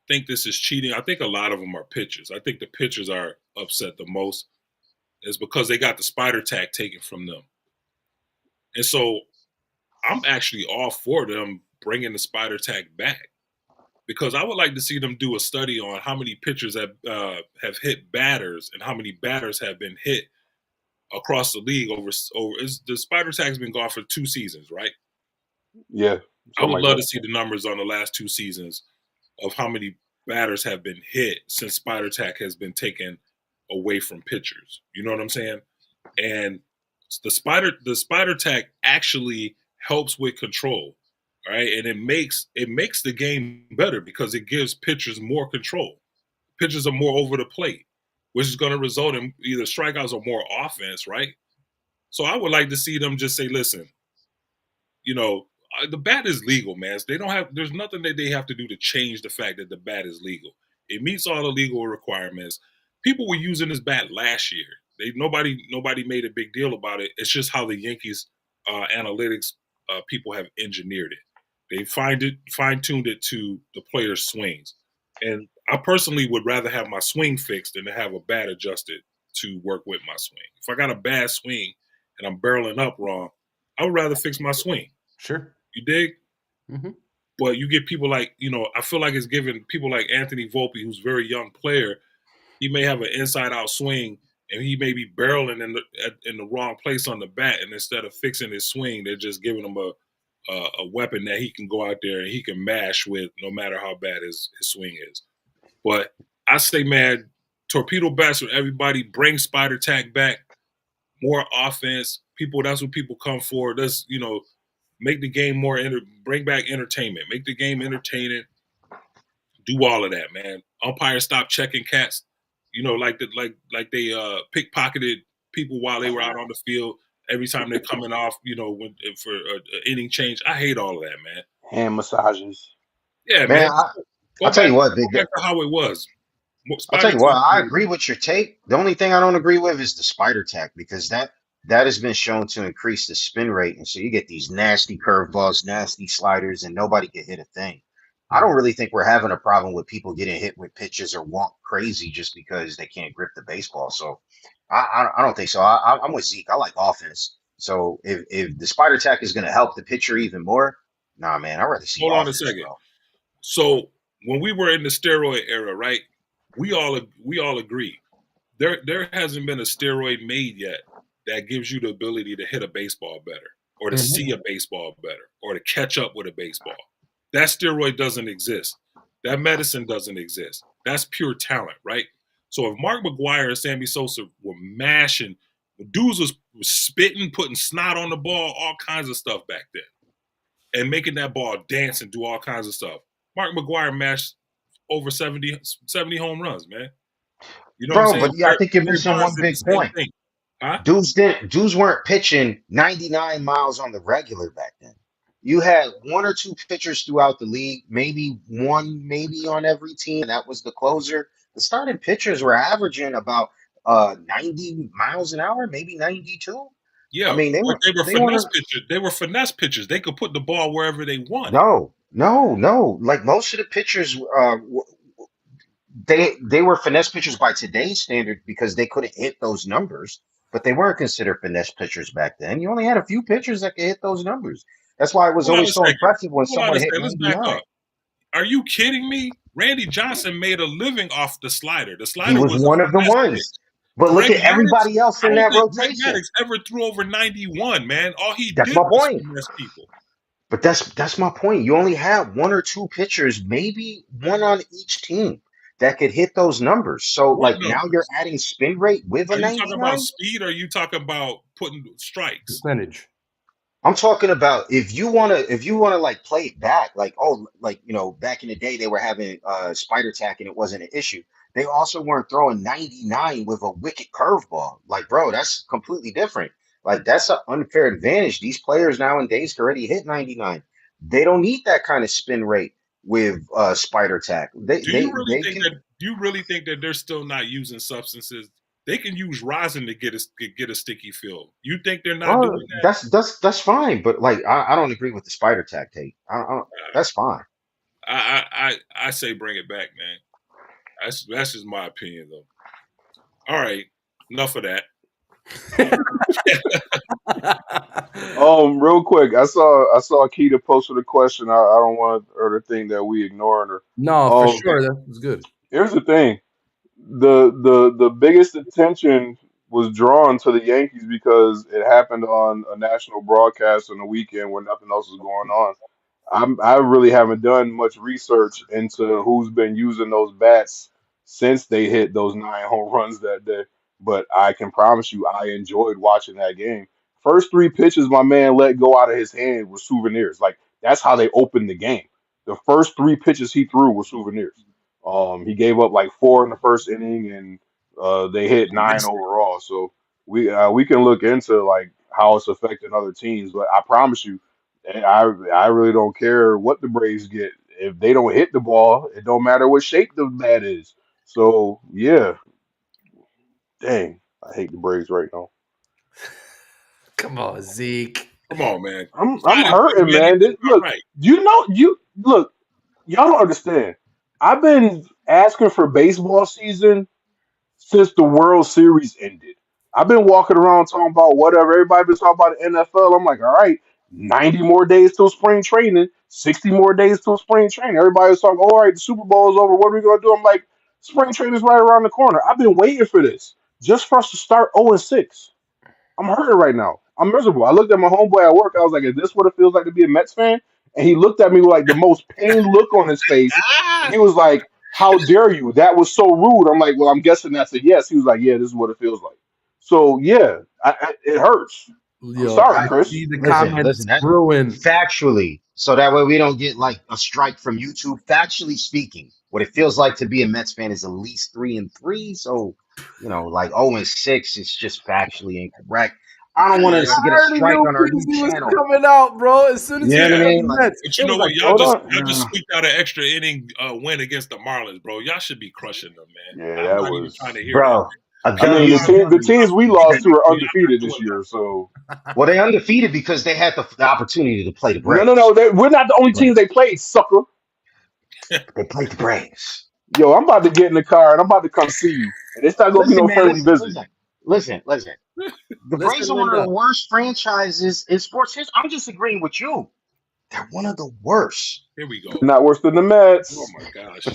A: think this is cheating, I think a lot of them are pitchers. I think the pitchers are upset the most is because they got the spider tag taken from them. And so I'm actually all for them bringing the spider tag back because I would like to see them do a study on how many pitchers have hit batters and how many batters have been hit across the league the spider tag's been gone for 2 seasons, right?
C: Yeah,
A: I
C: something
A: would
C: like
A: love
C: that.
A: to see the numbers on the last 2 seasons of how many batters have been hit since spider tag has been taken away from pitchers. You know what I'm saying? And the spider tag actually helps with control, right? And it makes the game better because it gives pitchers more control. Pitchers are more over the plate, which is going to result in either strikeouts or more offense, right? So I would like to see them just say, listen, the bat is legal, man. So they don't have. There's nothing that they have to do to change the fact that the bat is legal. It meets all the legal requirements. People were using this bat last year. Nobody made a big deal about it. It's just how the Yankees analytics people have engineered it. They fine tuned it to the player's swings. And I personally would rather have my swing fixed than to have a bat adjusted to work with my swing. If I got a bad swing and I'm barreling up wrong, I would rather fix my swing.
D: Sure.
A: You dig?
D: Mm-hmm.
A: But you get people like, I feel like it's giving people like Anthony Volpe, who's a very young player, he may have an inside out swing and he may be barreling in the wrong place on the bat. And instead of fixing his swing, they're just giving him a weapon that he can go out there and he can mash with, no matter how bad his swing is. But I say, man, torpedo bats with everybody. Bring Spider Tack back. More offense. People. That's what people come for. Let's make the game more. Bring back entertainment. Make the game entertaining. Do all of that, man. Umpires stop checking cats. Like they pickpocketed people while they were out on the field. Every time they're coming off, for an inning change. I hate all of that, man.
C: Hand massages.
A: Yeah,
B: Man,
A: man.
B: I'll tell you what.
A: Go back to how it was.
B: I'll tell
A: Spider
B: you what,
A: Tack.
B: I agree with your take. The only thing I don't agree with is the spider tack because that has been shown to increase the spin rate, and so you get these nasty curveballs, nasty sliders, and nobody can hit a thing. I don't really think we're having a problem with people getting hit with pitches or walk crazy just because they can't grip the baseball. So I don't think so. I'm with Zeke. I like offense. So if the spider tack is going to help the pitcher even more, nah, man, I'd rather see
A: Hold on a
B: offense,
A: second.
B: bro.
A: So when we were in the steroid era, right? We all agree there hasn't been a steroid made yet that gives you the ability to hit a baseball better, or to see a baseball better, or to catch up with a baseball. That steroid doesn't exist. That medicine doesn't exist. That's pure talent, right? So if Mark McGwire and Sammy Sosa were mashing, dudes was spitting, putting snot on the ball, all kinds of stuff back then, and making that ball dance and do all kinds of stuff. Mark McGwire mashed over 70 home runs, man. You know what I'm
B: Bro,
A: saying?
B: but yeah, I think you're
A: Barry
B: missing
A: Bonds
B: one
A: did the
B: big
A: same
B: point.
A: thing. Huh?
B: Dudes weren't pitching 99 miles on the regular back then. You had one or two pitchers throughout the league, maybe on every team, and that was the closer. The starting pitchers were averaging about 90 miles an hour, maybe 92. I
A: Yeah,
B: mean,
A: but they were
B: they
A: finesse
B: weren't
A: pitchers. They were finesse pitchers. They could put the ball wherever they wanted.
B: no. Like most of the pitchers they were finesse pitchers by today's standard because they couldn't hit those numbers, but they weren't considered finesse pitchers back then. You only had a few pitchers that could hit those numbers. That's why it was
A: Hold on a
B: always so
A: second.
B: impressive when
A: Hold on
B: someone
A: a
B: hit
A: second. Let's back
B: 99.
A: up. Are you kidding me? Randy Johnson made a living off the slider. The
B: He
A: slider
B: was
A: was a
B: one of the
A: finesse pitch.
B: ones. But look
A: Greg
B: at
A: Maddux,
B: everybody else
A: I
B: in
A: don't
B: that
A: think Greg
B: rotation.
A: Maddux ever threw over 91, man. All he
B: That's
A: did
B: my
A: was
B: point.
A: finesse people.
B: But that's my point. You only have one or two pitchers, maybe one on each team that could hit those numbers. So
A: What
B: like now you're
A: numbers?
B: adding spin rate with a
A: Are you talking about
B: 99.
A: speed, or are you talking about putting strikes?
D: Percentage.
B: I'm talking about if you wanna like play it back, like like back in the day they were having spider tack and it wasn't an issue. They also weren't throwing 99 with a wicked curveball. Like, bro, that's completely different. Like that's an unfair advantage. These players nowadays can already hit 99. They don't need that kind of spin rate with spider tack. They
A: Do you
B: they
A: really
B: they
A: think
B: can
A: that? Do you really think that they're still not using substances? They can use rosin to get a sticky feel. You think they're not doing that?
B: that's fine, but like I don't agree with the spider tack take. That's fine.
A: I say bring it back, man. That's just my opinion, though. All right, enough of that.
C: Real quick, I saw Keita posted a question. I don't want her to think that we ignoring her.
D: No, for
C: Um,
D: sure. That was good.
C: here's the thing: the biggest attention was drawn to the Yankees because it happened on a national broadcast on the weekend where nothing else was going on. I really haven't done much research into who's been using those bats since they hit those 9 home runs that day. But I can promise you, I enjoyed watching that game. First 3 pitches my man let go out of his hand were souvenirs. Like that's how they opened the game. The first 3 pitches he threw were souvenirs. He gave up like 4 in the first inning, and they hit 9 overall. So we can look into like how it's affecting other teams. But I promise you. And I really don't care what the Braves get. If they don't hit the ball, it don't matter what shape the bat is. So yeah, dang, I hate the Braves right now.
D: Come on, Zeke.
A: Come on, man.
C: I'm
A: Try to quit,
C: hurting,
A: man. He
C: man.
A: did all
C: Look,
A: right.
C: you look, y'all don't understand. I've been asking for baseball season since the World Series ended. I've been walking around talking about whatever. Everybody been talking about the NFL. I'm like, all right, 90 more days till spring training, 60 more days till spring training. Everybody was talking, all right, the Super Bowl is over. What are we going to do? I'm like, spring training is right around the corner. I've been waiting for this just for us to start 0-6. I'm hurting right now. I'm miserable. I looked at my homeboy at work. I was like, "Is this what it feels like to be a Mets fan?" And he looked at me with like the most pained look on his face.
A: Ah,
C: He was like, "How dare you? That was so rude." I'm like, "Well, I'm guessing that's a yes." He was like, "Yeah, this is what it feels like." So yeah, it hurts. I'm
D: Yo,
C: sorry,
D: I
C: Chris.
D: see the
B: Listen.
D: comments
B: That
D: brewing.
B: factually, so that way we don't get like a strike from YouTube. Factually speaking, what it feels like to be a Mets fan is at least 3-3. So, like 0-6 is just factually incorrect. I don't want
A: yeah,
B: us to
D: I
B: get a
D: already
B: strike
D: knew
B: on our new
D: Beasley was
B: channel.
D: coming out, bro. As soon as
B: You
D: he
B: know
D: said
B: what I
A: yeah.
B: mean?
D: the
B: Like,
D: Mets,
A: But
D: it
A: you know
D: was
A: what?
D: like,
C: Hold on.
A: Y'all just squeaked out an extra inning win against the Marlins, bro. Y'all should be crushing them, man.
C: Yeah,
A: I'm
C: that
A: not even trying
C: was.
A: to hear that.
B: bro, a
C: I mean,
B: W.
C: the teams we lost to are undefeated this
A: Doing
C: year. So
B: Well, they undefeated because they had the opportunity to play the
C: no.
B: Braves.
C: We're not the only
B: But
C: team they played, sucker.
B: they played the Braves.
C: Yo, I'm about to get in the car and I'm about to come see you. And it's not gonna be
B: Listen,
C: no
B: man,
C: friendly
B: listen,
C: visit.
B: listen, listen, listen. The Braves
D: listen,
B: are one of
D: Linda.
B: the worst franchises in sports history. I'm just agreeing with you. They're one of the worst.
A: Here we go.
C: Not worse than the
A: Oh
C: Mets.
A: my gosh.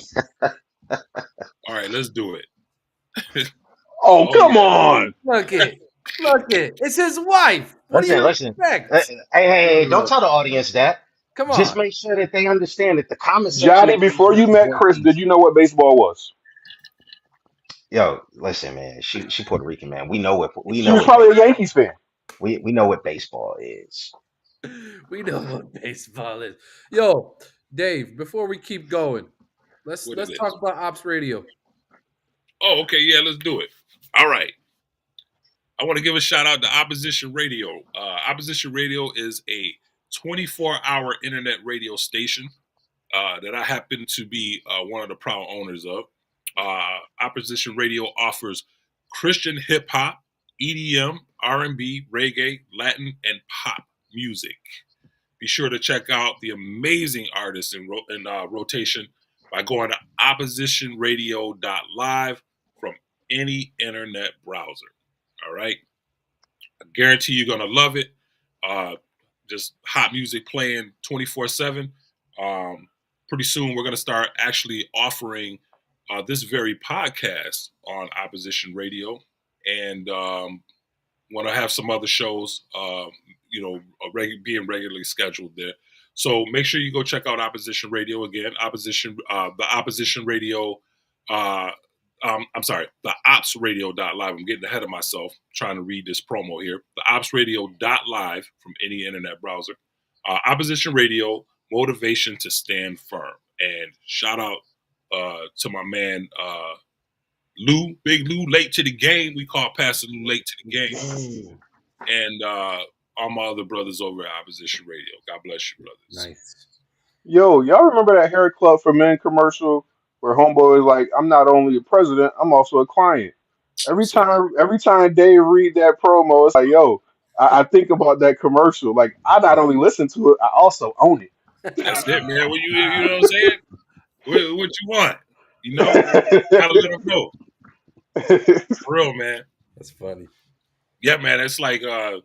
A: All right, let's do it.
C: Oh,
A: Oh
C: come
A: yeah.
C: on.
D: Look it. Look it. It's his wife. What do
B: Listen,
D: you
B: listen.
D: expect?
B: Hey, don't tell the audience that.
D: Come
B: Just
D: on.
B: make sure that they understand that the comment section
C: Johnny,
B: of these
C: before you
B: Mets
C: met Chris, did
B: junkies.
C: you know what baseball was?
B: Yo, listen, man. She Puerto Rican, man. We know
C: She was
B: what
C: probably a
B: baseball.
C: Yankees fan.
B: We know what baseball is.
D: We know what baseball is. Yo, Dave, before we keep going, let's
A: What it
D: let's talk
A: is.
D: about Ops Radio.
A: Oh, okay, yeah, let's do it. All right. I want to give a shout out to Opposition Radio. Opposition Radio is a 24-hour internet radio station that I happen to be one of the proud owners of. Opposition Radio offers Christian hip hop, EDM, R&B, reggae, Latin, and pop music. Be sure to check out the amazing artists in rotation by going to oppositionradio.live from any internet browser. All right. I guarantee you're going to love it. Just hot music playing 24/7. Pretty soon, we're going to start actually offering this very podcast on Opposition Radio. And want to have some other shows, being regularly scheduled there. So make sure you go check out Opposition Radio again. The Opposition Radio. I'm sorry, the Opps Radio.live. I'm getting ahead of myself trying to read this promo here. The Opps Radio.live from any internet browser. Opposition Radio, motivation to stand firm. And shout out to my man Lou, Big Lou, late to the game. We call Pastor Lou late to the game.
B: Dang.
A: And all my other brothers over at Opposition Radio. God bless you, brothers.
D: Nice.
C: Yo, y'all remember that Hair Club for Men commercial where homeboy was like, "I'm not only a president, I'm also a client." Every
A: Sir.
C: time Dave read that promo, it's like, yo, I think about that commercial. Like, I not only listen to it, I also own it.
A: That's it, man. You know what I'm saying? What you want? You know? Gotta let them know. For real, man.
D: That's funny.
A: Yeah, man. It's like it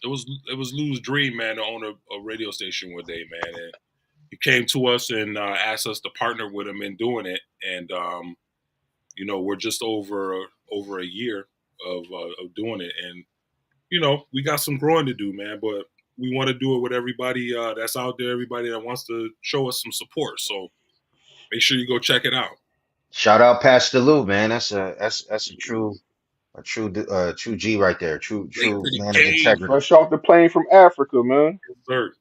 A: was Lou's dream, man, to own a radio station one day, man. And he came to us and asked us to partner with him in doing it. And we're just over a year of doing it, and we got some growing to do, man. But we want to do it with everybody that's out there, everybody that wants to show us some support. So make sure you go check it out.
B: Shout out Pastor Lou, man. That's a true G right there.
A: Late
B: True
A: to the
B: man of
A: game,
B: integrity.
C: Fresh off the plane from Africa, man.
A: yes, sir.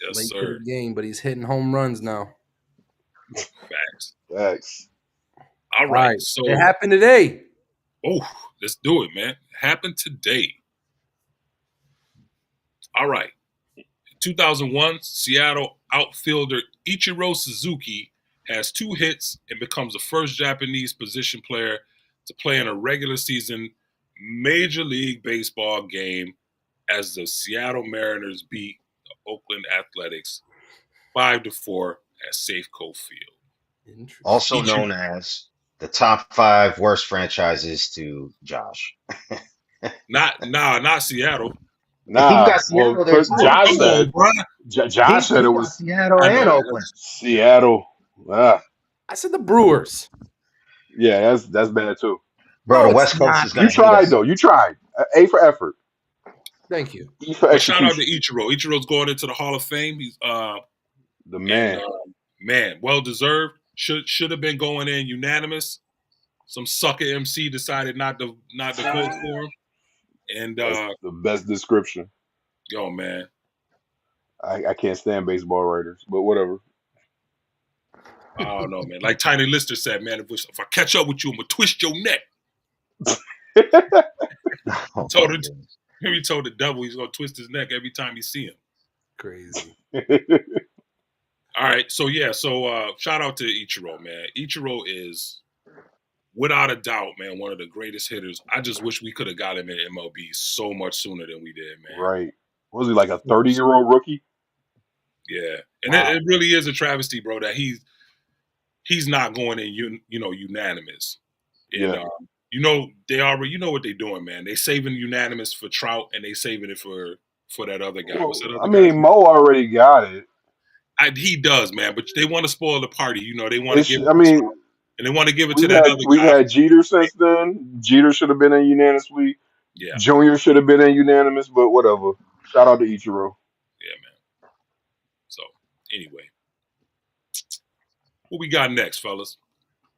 A: Yes,
D: Late to
A: sir.
D: the game, but he's hitting home runs now.
A: Facts.
C: Thanks.
A: All
D: All
A: right.
D: right.
A: So,
D: It happened today.
A: let's do it, man. Happened today. All right. 2001, Seattle outfielder Ichiro Suzuki has 2 hits and becomes the first Japanese position player to play in a regular season Major League Baseball game as the Seattle Mariners beat the Oakland Athletics 5-4 at Safeco Field.
D: Interesting.
B: Also known as the top 5 worst franchises to Josh.
A: Not Seattle.
C: Nah,
B: got Seattle
C: well,
B: there too.
C: Josh
A: Come on,
C: said,
A: bro.
C: Josh said
B: He
C: it
B: got
C: was
B: Seattle
A: I
B: and
A: know.
B: Oakland.
C: Seattle.
D: I said the Brewers.
C: Yeah, that's bad too.
B: Bro,
D: No,
B: the
D: it's
B: West Coast
D: not.
B: is
C: You
B: gonna hate
C: tried
B: us.
C: though. You tried. A for effort.
D: Thank you.
C: E for
A: But shout out to
C: execution.
A: Ichiro. Ichiro's going into the Hall of Fame. He's
C: The
A: and
C: man.
A: man, well deserved. Should have been going in unanimous. Some sucker MC decided not to vote for him. And
C: That's the best description.
A: yo, man,
C: I can't stand baseball writers, but whatever.
A: I don't know, man. Like Tiny Lister said, man, if I catch up with you, I'm gonna twist your neck.
B: Oh
A: Told
B: my
A: him,
B: goodness.
A: he told the devil he's gonna twist his neck every time he see him.
D: Crazy.
A: All right, so yeah, shout out to Ichiro, man. Ichiro is without a doubt, man, one of the greatest hitters. I just wish we could have got him in MLB so much sooner than we did, man.
C: Right. Was he like a 30-year-old rookie?
A: Yeah, and
C: Wow.
A: it really is a travesty, bro, that he's not going in, unanimous. And
C: Yeah.
A: they already, what they're doing, man. They saving unanimous for Trout, and they saving it for that other guy. What's that
C: Well,
A: other
C: I
A: guy's
C: mean,
A: name?
C: Mo already got it.
A: He does, man, but they want to spoil the party. They want to
C: It's,
A: give it
C: I
A: to
C: mean,
A: Trout, and they want to give it to
C: we've
A: that
C: had
A: other
C: we've
A: guy.
C: had Jeter since then. Jeter should have been in unanimously.
A: Yeah,
C: Junior should have been in unanimous, but whatever. Shout out to Ichiro.
A: yeah, man. So anyway, what we got next, fellas?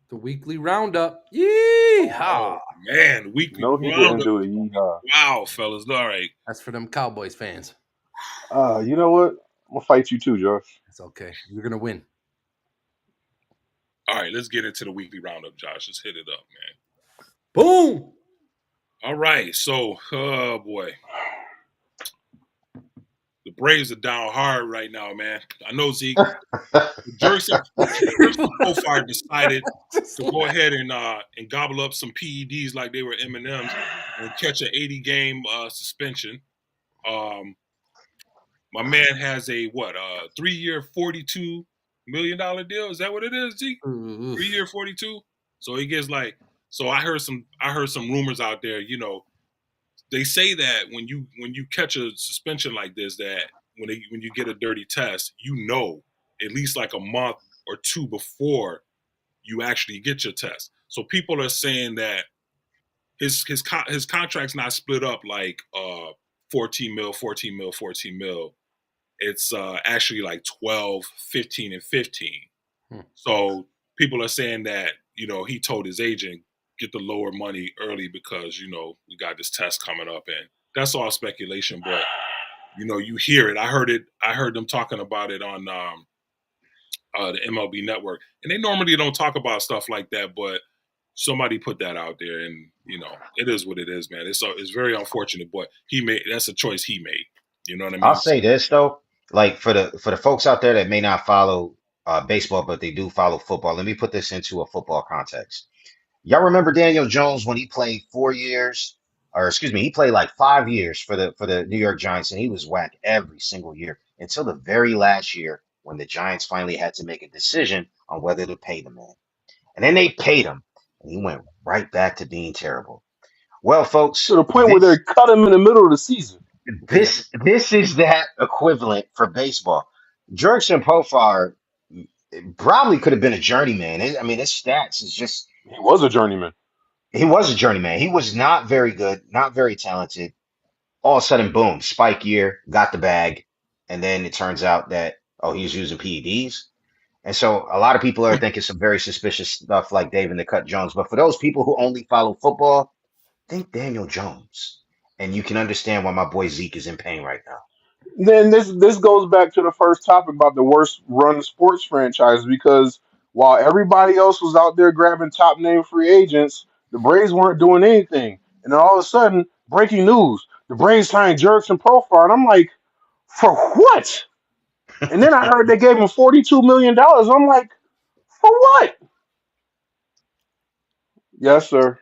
D: The weekly roundup. Yeehaw!
A: Oh man, weekly
C: No, he didn't
A: roundup.
C: do it. Yeehaw.
A: Wow, fellas. All right.
D: That's for them Cowboys fans.
C: You know what? I'm gonna fight you too, Josh.
D: It's okay. You're gonna win.
A: All right, let's get into the weekly roundup, Josh. Let's hit it up, man.
D: Boom.
A: All right, so oh boy. The Braves are down hard right now, man. I know, Zeke. Jerks Profile decided to go ahead and gobble up some PEDs like they were M&Ms and catch an 80-game suspension. My man has a 3-year, $42 million deal. Is that what it is, Zeke? 3-year, 42. So he gets So I heard some rumors out there. They say that when you catch a suspension like this, that when you get a dirty test, at least like a month or two before you actually get your test. So people are saying that his contract's not split up like 14 mil, 14 mil, 14 mil. It's actually like 12, 15, and 15. So people are saying that, he told his agent, get the lower money early because, we got this test coming up, and that's all speculation. But, you hear it. I heard them talking about it on the MLB network, and they normally don't talk about stuff like that, but somebody put that out there, and, it is what it is, man. It's very unfortunate, but that's a choice he made. You know what I mean?
B: I'll say this though, like for the folks out there that may not follow baseball, but they do follow football. Let me put this into a football context. Y'all remember Daniel Jones when he played 4 years, or excuse me, he played like 5 years for the New York Giants, and he was whacked every single year until the very last year when the Giants finally had to make a decision on whether to pay the man. And then they paid him, and he went right back to being terrible. Well, folks,
C: To the point where they cut him in the middle of the season.
B: this is that equivalent for baseball. Jurickson Profar probably could have been a journeyman. I mean, his stats is just.
C: He was a journeyman.
B: He was a journeyman. He was not very good, not very talented. All of a sudden, boom, spike year, got the bag, and then it turns out that he's using PEDs. And so a lot of people are thinking some very suspicious stuff like David the Cut Jones. But for those people who only follow football, think Daniel Jones. And you can understand why my boy Zeke is in pain right now.
C: Then this goes back to the first topic about the worst run sports franchise, because while everybody else was out there grabbing top name free agents, the Braves weren't doing anything. And then all of a sudden, breaking news: the Braves signed Jurickson Profar, and I'm like, for what? And then I heard they gave him $42 million. I'm like, for what? Yes, sir.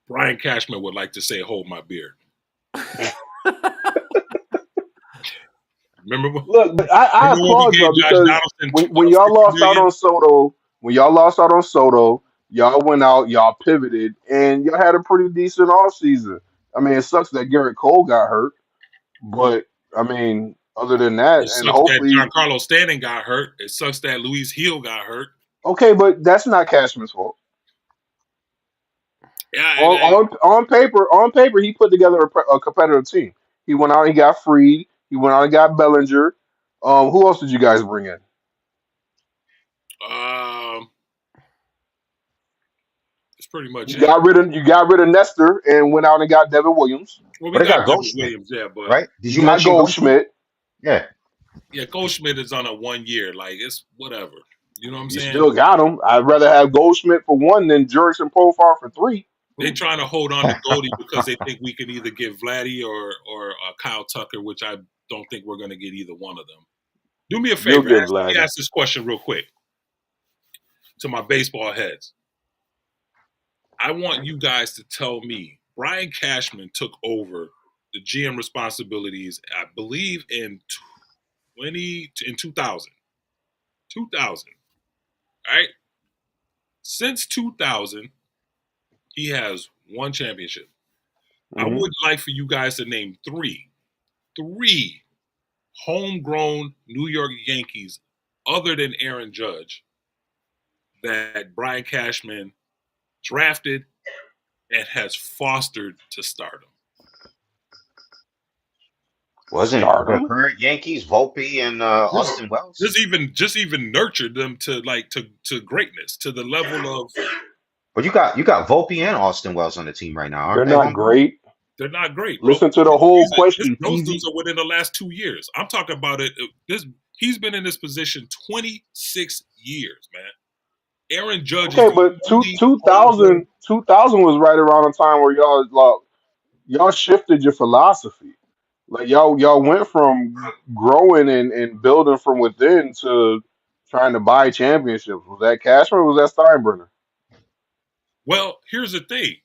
A: Brian Cashman would like to say, "Hold my beer." Remember?
C: Look, but I applaud y'all because when y'all lost out on Soto, y'all went out, y'all pivoted, and y'all had a pretty decent offseason. I mean, it sucks that Garrett Cole got hurt, but I mean, other than that,
A: It
C: and
A: sucks that
C: hopefully,
A: Giancarlo Stanton got hurt. It sucks that Luis Hill got hurt.
C: okay, but that's not Cashman's fault.
A: Yeah,
C: On paper, he put together a competitive team. He went out, he got Freed. He went out and got Bellinger. Who else did you guys bring in?
A: that's pretty much
C: You
A: it.
C: got rid of Nestor and went out and got Devin Williams.
A: Well,
B: But
A: we
B: they
A: got
B: got
A: Devin
B: Goldschmidt,
A: Williams, yeah, but
B: right? Did
C: You
B: you
C: got
B: mention Goldschmidt?
C: Goldschmidt.
B: Yeah.
A: yeah, Goldschmidt is on a 1 year. Like it's whatever. You know what I'm
C: You
A: saying?
C: still got him. I'd rather have Goldschmidt for one than Jurickson Profile for three.
A: They trying to hold on to Goldie because they think we can either get Vladdy or Kyle Tucker, which I don't think we're going to get either one of them. Do me a
C: You'll
A: favor.
C: get
A: Let me
C: Vladdy.
A: ask this question real quick to my baseball heads. I want you guys to tell me Brian Cashman took over the GM responsibilities, I believe, in 2000. 2000. All right. Since 2000, he has one championship. I
C: Mm-hmm.
A: would like for you guys to name three homegrown New York Yankees other than Aaron Judge that Brian Cashman drafted and has fostered to stardom.
B: Wasn't the
C: Stardom.
B: current Yankees Volpe and Austin Wells?
A: Just even nurtured them to to greatness, to the level of
B: But you got Volpe and Austin Wells on the team right now, aren't
C: They're
B: they,
C: not
B: homegrown?
C: great.
A: they're not great, bro.
C: Listen to the whole question,
A: Those dudes
C: Peasy.
A: are within the last 2 years. I'm talking about it. He's been in this position 26 years, man. Aaron Judge is
C: Okay,
A: the
C: but
A: only homegrown.
C: 2000 was right around the time where y'all shifted your philosophy. Like y'all went from growing and building from within to trying to buy championships. Was that Cashman or was that Steinbrenner?
A: Well, here's the thing.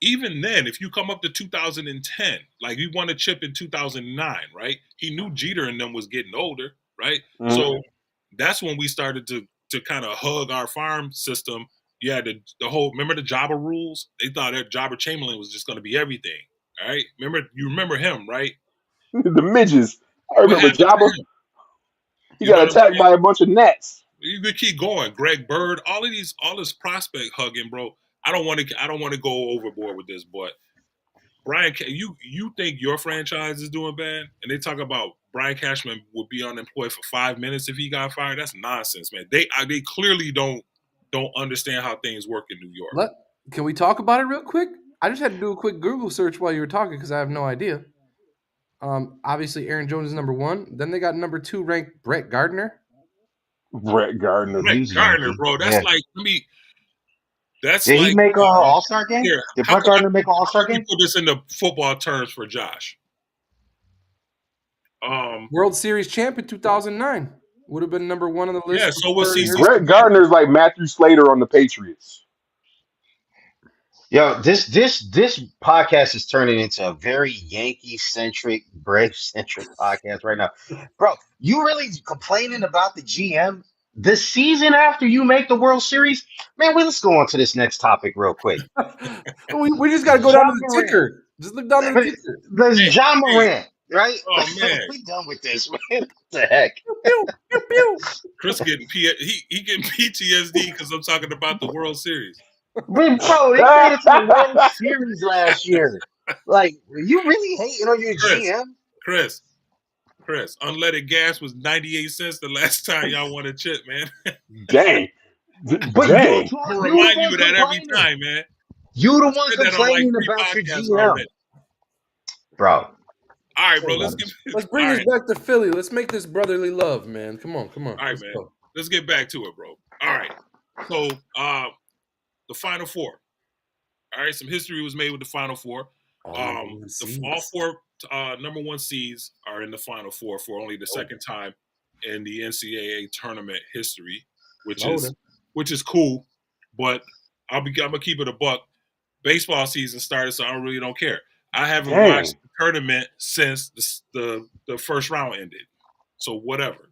A: Even then, if you come up to 2010, like he won a chip in 2009, right? He knew Jeter and them was getting older, right?
C: Mm-hmm.
A: So that's when we started to kind of hug our farm system. You had the whole, remember the Jabba rules? They thought that Jabba Chamberlain was just going to be everything, all right? You remember him, right?
C: The midges. I
A: What
C: remember
A: happened to
C: Jabba.
A: him?
C: He
A: You know
C: got
A: what I'm
C: attacked
A: saying?
C: by a bunch of gnats.
A: You could keep going. Greg Bird, all this prospect hugging, bro. I don't want to go overboard with this, but Brian, you think your franchise is doing bad, and they talk about Brian Cashman would be unemployed for 5 minutes if he got fired? That's nonsense, man. They clearly don't understand how things work in New York.
D: Can we talk about it real quick? I just had to do a quick Google search while you were talking because I have no idea. Obviously, Aaron Jones is number one. Then they got number two ranked Brett Gardner.
C: Brett Gardner.
A: Brett
B: He's a
A: Gardner,
B: Yankee.
A: bro.
B: Yeah.
A: That's
B: Did he
A: like
B: make an All-Star game?
A: here.
B: Did Brett Gardner make an All-Star
A: Let me
B: game?
A: put this into football terms for Josh.
D: World Series champ in 2009. Would have been number one on the list.
A: Yeah, so was CC
C: Brett Gardner's like Matthew Slater on the Patriots.
B: Yo, this podcast is turning into a very Yankee-centric, Brave-centric podcast right now. Bro, you really complaining about the GM the season after you make the World Series? Man, let's go on to this next topic real quick.
D: we just got to go down to the ticker. Just look down to the ticker.
B: There's
A: Hey,
B: John
A: hey.
B: Morant, right?
A: Oh man,
B: We done with this, man. What the heck?
D: Pew, pew, pew.
A: Chris getting he getting PTSD because I'm talking about the World Series.
B: But bro, they made it to the World Series last year. Like, you really hating on your GM?
A: Chris, unleaded gas was 98 cents the last time y'all won a chip, man.
C: Dang.
B: But
C: Dang.
A: I'm gonna remind you of that every time, man.
B: You the one
A: Said that on like
B: complaining
A: 3
B: about your
A: podcasts
B: GM.
A: already.
B: Bro.
A: All right, bro. Let's
D: bring
A: all
D: this back to Philly. Let's make this brotherly love, man. Come on.
A: All right,
D: Let's
A: man.
D: go.
A: Let's get back to it, bro. All right. So the Final Four. All right, some history was made with the Final Four. All 4 number one seeds are in the Final Four for only the second time in the NCAA tournament history, which is cool. But I'm gonna keep it a buck. Baseball season started, so I really don't care. I haven't watched the tournament since the first round ended. So whatever.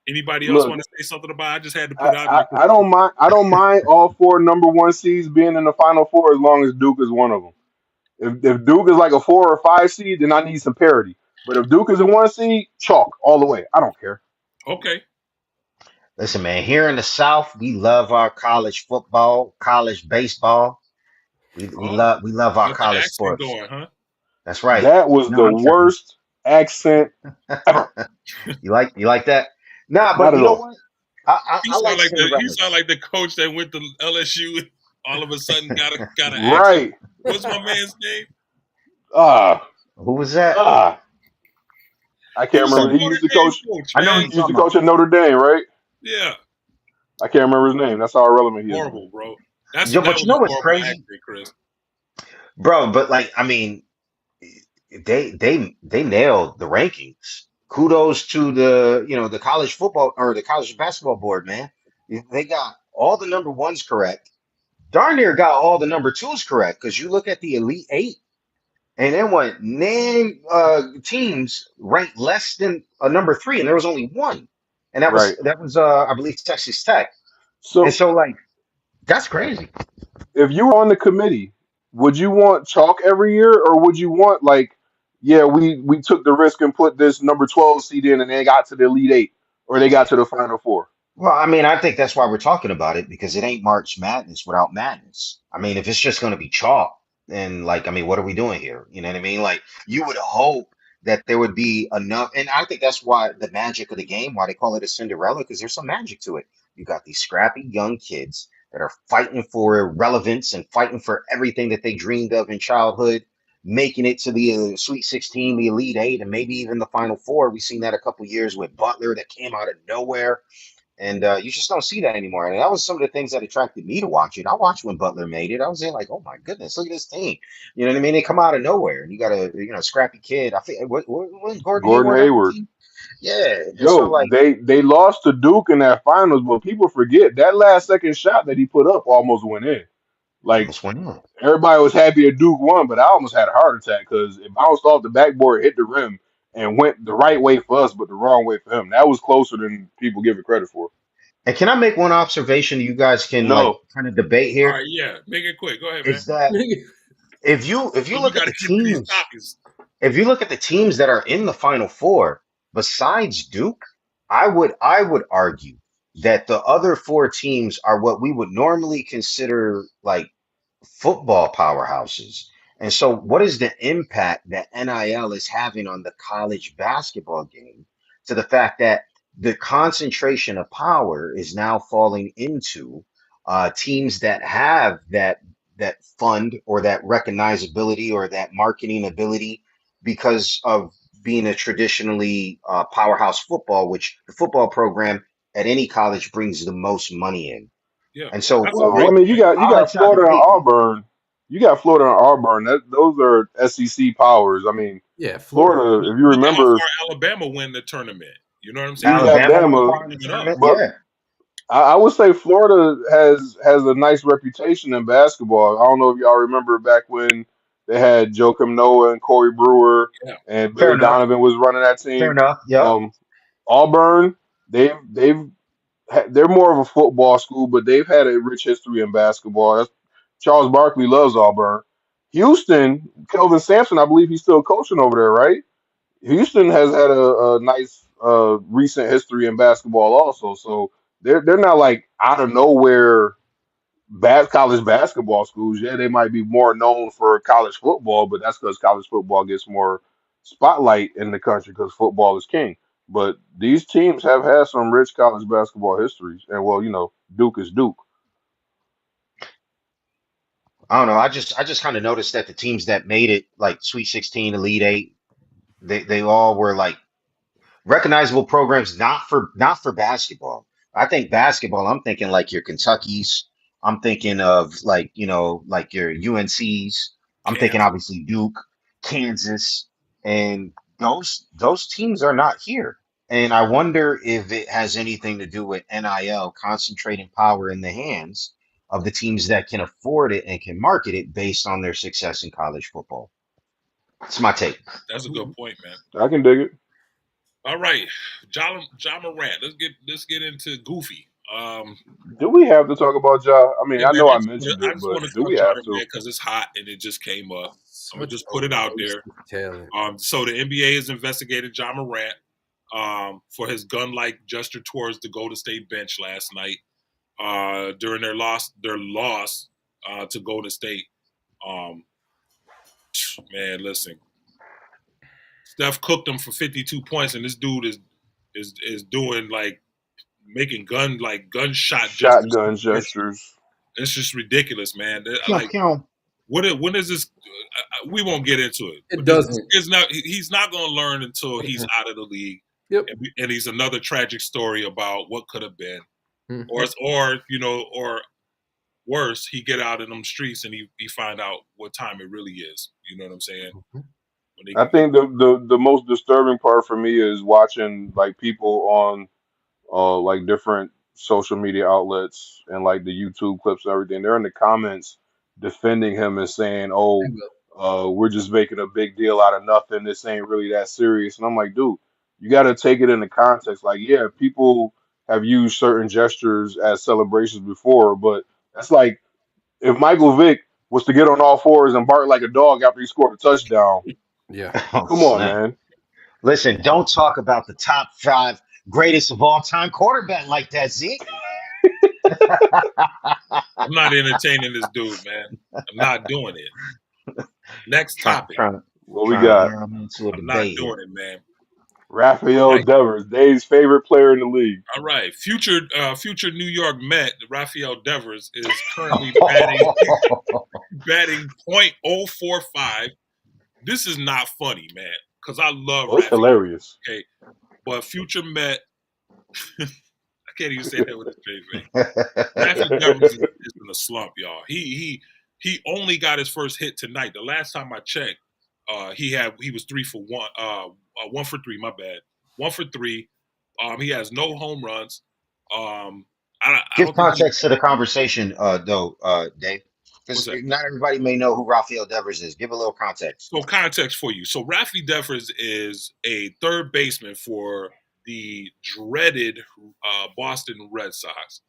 A: Anybody else want to say something about it? I just had to put out.
C: I don't mind. I don't mind all 4 number one seeds being in the Final Four as long as Duke is one of them. If Duke is like a 4 or 5 seed, then I need some parity. But if Duke is a 1 seed, chalk all the way. I don't care.
A: Okay.
B: Listen, man, here in the South, we love our college football, college baseball. We
A: Oh,
B: love our
A: got the
B: college
A: accent
B: sports.
A: going, huh?
B: That's right.
C: That was
B: No,
C: the
B: I'm tripping.
C: worst accent ever.
B: You like that? Nah,
C: Not
B: but you
C: at
B: know
C: all.
B: what? I like
A: He sound
B: Cinderellas.
A: like the coach that went to LSU. And all of a sudden, got an accent.
C: Right.
A: What's my man's name?
C: Ah,
B: Who was that?
C: ah. I
A: He
C: can't
A: was a
C: remember.
B: Some.
C: He used
A: Notre
C: to
A: Dame
C: coach.
A: coach,
B: I know who
A: man.
B: you're
C: He used to
B: talking
C: coach
B: about.
C: at Notre Dame, right?
A: Yeah,
C: I can't remember his name. That's how irrelevant he is to me.
A: horrible, bro.
B: Yo,
A: That
B: but you
A: was a
B: know what's
A: horrible
B: crazy,
A: accent, Chris.
B: bro? But like, I mean, they nailed the rankings. Kudos to the college football or the college basketball board, man. They got all the number ones correct. Darn near got all the number twos correct because you look at the Elite Eight, and then what? Nine teams ranked less than a number three, and there was only one, and that was
C: Right.
B: that was I believe Texas Tech. And
C: So
B: so like that's crazy.
C: if you were on the committee, would you want chalk every year, or would you want like, yeah, we took the risk and put this number 12 seed in, and they got to the Elite Eight, or they got to the Final Four?
B: Well, I mean, I think that's why we're talking about it because it ain't March Madness without madness. I mean, if it's just going to be chalk, then like, I mean, what are we doing here? You know what I mean? Like, you would hope that there would be enough, and I think that's why the magic of the game, why they call it a Cinderella, because there's some magic to it. You got these scrappy young kids that are fighting for relevance and fighting for everything that they dreamed of in childhood, making it to the Sweet 16, the Elite Eight, and maybe even the Final Four. We've seen that a couple years with Butler that came out of nowhere and you just don't see that anymore. And that was some of the things that attracted me to watch it. I watched when Butler made it. I was there like, oh my goodness, look at this team. You know what I mean? They come out of nowhere, and you got a scrappy kid. I think was Gordon
C: Gordon
B: Hayward on the
C: Hayward.
B: team? Yeah. And so
C: Yo,
B: like,
C: they lost to Duke in that finals, but people forget that last second shot that he put up almost went in. Like
B: almost went in.
C: everybody was happy that Duke won, but I almost had a heart attack because it bounced off the backboard, hit the rim, and went the right way for us, but the wrong way for him. That was closer than people give it credit for.
B: And can I make one observation you guys can like
C: No,
B: kind of debate
A: All
B: here?
A: right, yeah, make it quick. Go ahead, man.
B: Is that if you
A: Because we
B: look at
A: got to
B: the
A: get to these
B: teams,
A: topics.
B: if you look at the teams that are in the Final Four, besides Duke, I would argue that the other four teams are what we would normally consider like football powerhouses. And so, what is the impact that NIL is having on the college basketball game to the fact that the concentration of power is now falling into teams that have that fund or that recognizability or that marketing ability because of being a traditionally powerhouse football, which the football program at any college brings the most money in.
A: Yeah,
B: And so,
A: that's a
C: well, I
A: great
C: mean,
A: point.
C: you
B: I'll
C: got
B: let y'all
C: Florida and
B: debate that.
C: Auburn. You got Florida and Auburn. Those are SEC powers. I mean,
D: Yeah, Florida.
C: Florida. If you
A: Look at how
C: remember,
A: far Alabama win the tournament. You know what I'm saying?
C: beat
A: Like
B: Alabama went
C: Alabama,
B: far in the
A: coming up.
B: tournament.
C: but
B: Yeah,
C: I would say Florida has a nice reputation in basketball. I don't know if y'all remember back when they had Joakim Noah and Corey Brewer
A: Yeah,
C: and
B: fair
C: Billy
B: enough.
C: Donovan was running that
B: Fair
C: team.
B: enough. Yep.
C: Um, Auburn, they're more of a football school, but they've had a rich history in basketball. Charles Barkley loves Auburn. Houston, Kelvin Sampson, I believe he's still coaching over there, right? Houston has had a nice recent history in basketball also, so they're not like out of nowhere college basketball schools. Yeah, they might be more known for college football, but that's because college football gets more spotlight in the country because football is king. But these teams have had some rich college basketball histories, and well, Duke is Duke.
B: I don't know. I just kind of noticed that the teams that made it like Sweet 16, Elite Eight, they all were like recognizable programs, not for basketball. I think basketball, I'm thinking like your Kentuckies. I'm thinking of like, like your UNCs. I'm thinking
A: Kansas.
B: obviously Duke, Kansas, and those teams are not here. And I wonder if it has anything to do with NIL concentrating power in the hands of the teams that can afford it and can market it based on their success in college football. It's my take.
A: That's a good point, man.
C: I can dig it.
A: All right, John Morant. Let's get into Goofy.
C: Do we have to talk about Ja? I mean,
A: Hey
C: I
A: man,
C: know I mentioned
A: I
C: it,
A: just
C: but
A: want to
C: do we
A: touch on
C: have
A: it, man,
C: to?
A: because it's hot and it just came up. I'm gonna
D: Such
A: just
D: a
A: put it out there.
D: wasted talent.
A: So the NBA has investigated John Morant for his gun-like gesture towards the Golden State bench last night during their loss to Golden State. Um, man, listen, Steph cooked him for 52 points, and this dude is doing like making gunshot gestures.
C: Shotgun gestures.
A: It's just ridiculous, man.
B: Pew,
A: Like,
B: pew.
A: when is this? We won't get into it,
D: It
A: but this
D: doesn't.
A: is not. He's not going to learn until he's out of the league,
D: Yep.
A: and he's another tragic story about what could have been,
D: Mhm.
A: or worse, he get out in them streets and he find out what time it really is. You know what I'm saying?
D: Mhm.
A: When they
C: I
A: can get
C: think the most disturbing part for me is watching like people on like different social media outlets and like the YouTube clips and everything. They're in the comments defending him and saying, "Oh, we're just making a big deal out of nothing. This ain't really that serious." And I'm like, dude, you got to take it into context. Like, yeah, people have used certain gestures as celebrations before, but that's like if Michael Vick was to get on all fours and bark like a dog after he scored a touchdown.
D: Yeah.
B: Oh,
C: Come on,
B: snap.
C: man.
B: Listen, don't talk about the top 5 greatest of all time quarterback like that, Zeke.
A: I'm not entertaining this dude, man. I'm not doing it. Next
B: trying,
A: topic.
B: trying,
C: What we
B: trying to
C: got?
B: lure him into a
A: I'm not
B: debate
A: doing
B: here.
A: it, man. All
C: Raphael
A: right.
C: Devers, Dave's favorite player in the league.
A: All right. Future New York Met, Raphael Devers, is currently batting .045. This is not funny, man, because I love
C: Oh, it's
A: Raphael.
C: hilarious.
A: Okay, but future Met, I can't even say that with a straight face. Rafi Devers is in a slump, y'all. He only got his first hit tonight. The last time I checked, he was 3 for 1, 1 for 3. My bad, 1 for 3. He has no home runs. I
B: Give
A: don't think he.
B: context to the conversation, though, Dave,
A: What's
B: because
A: that?
B: not everybody may know who Rafael Devers is. Give a little context.
A: So context for you. So Rafi Devers is a third baseman for the dreaded Boston Red Sox.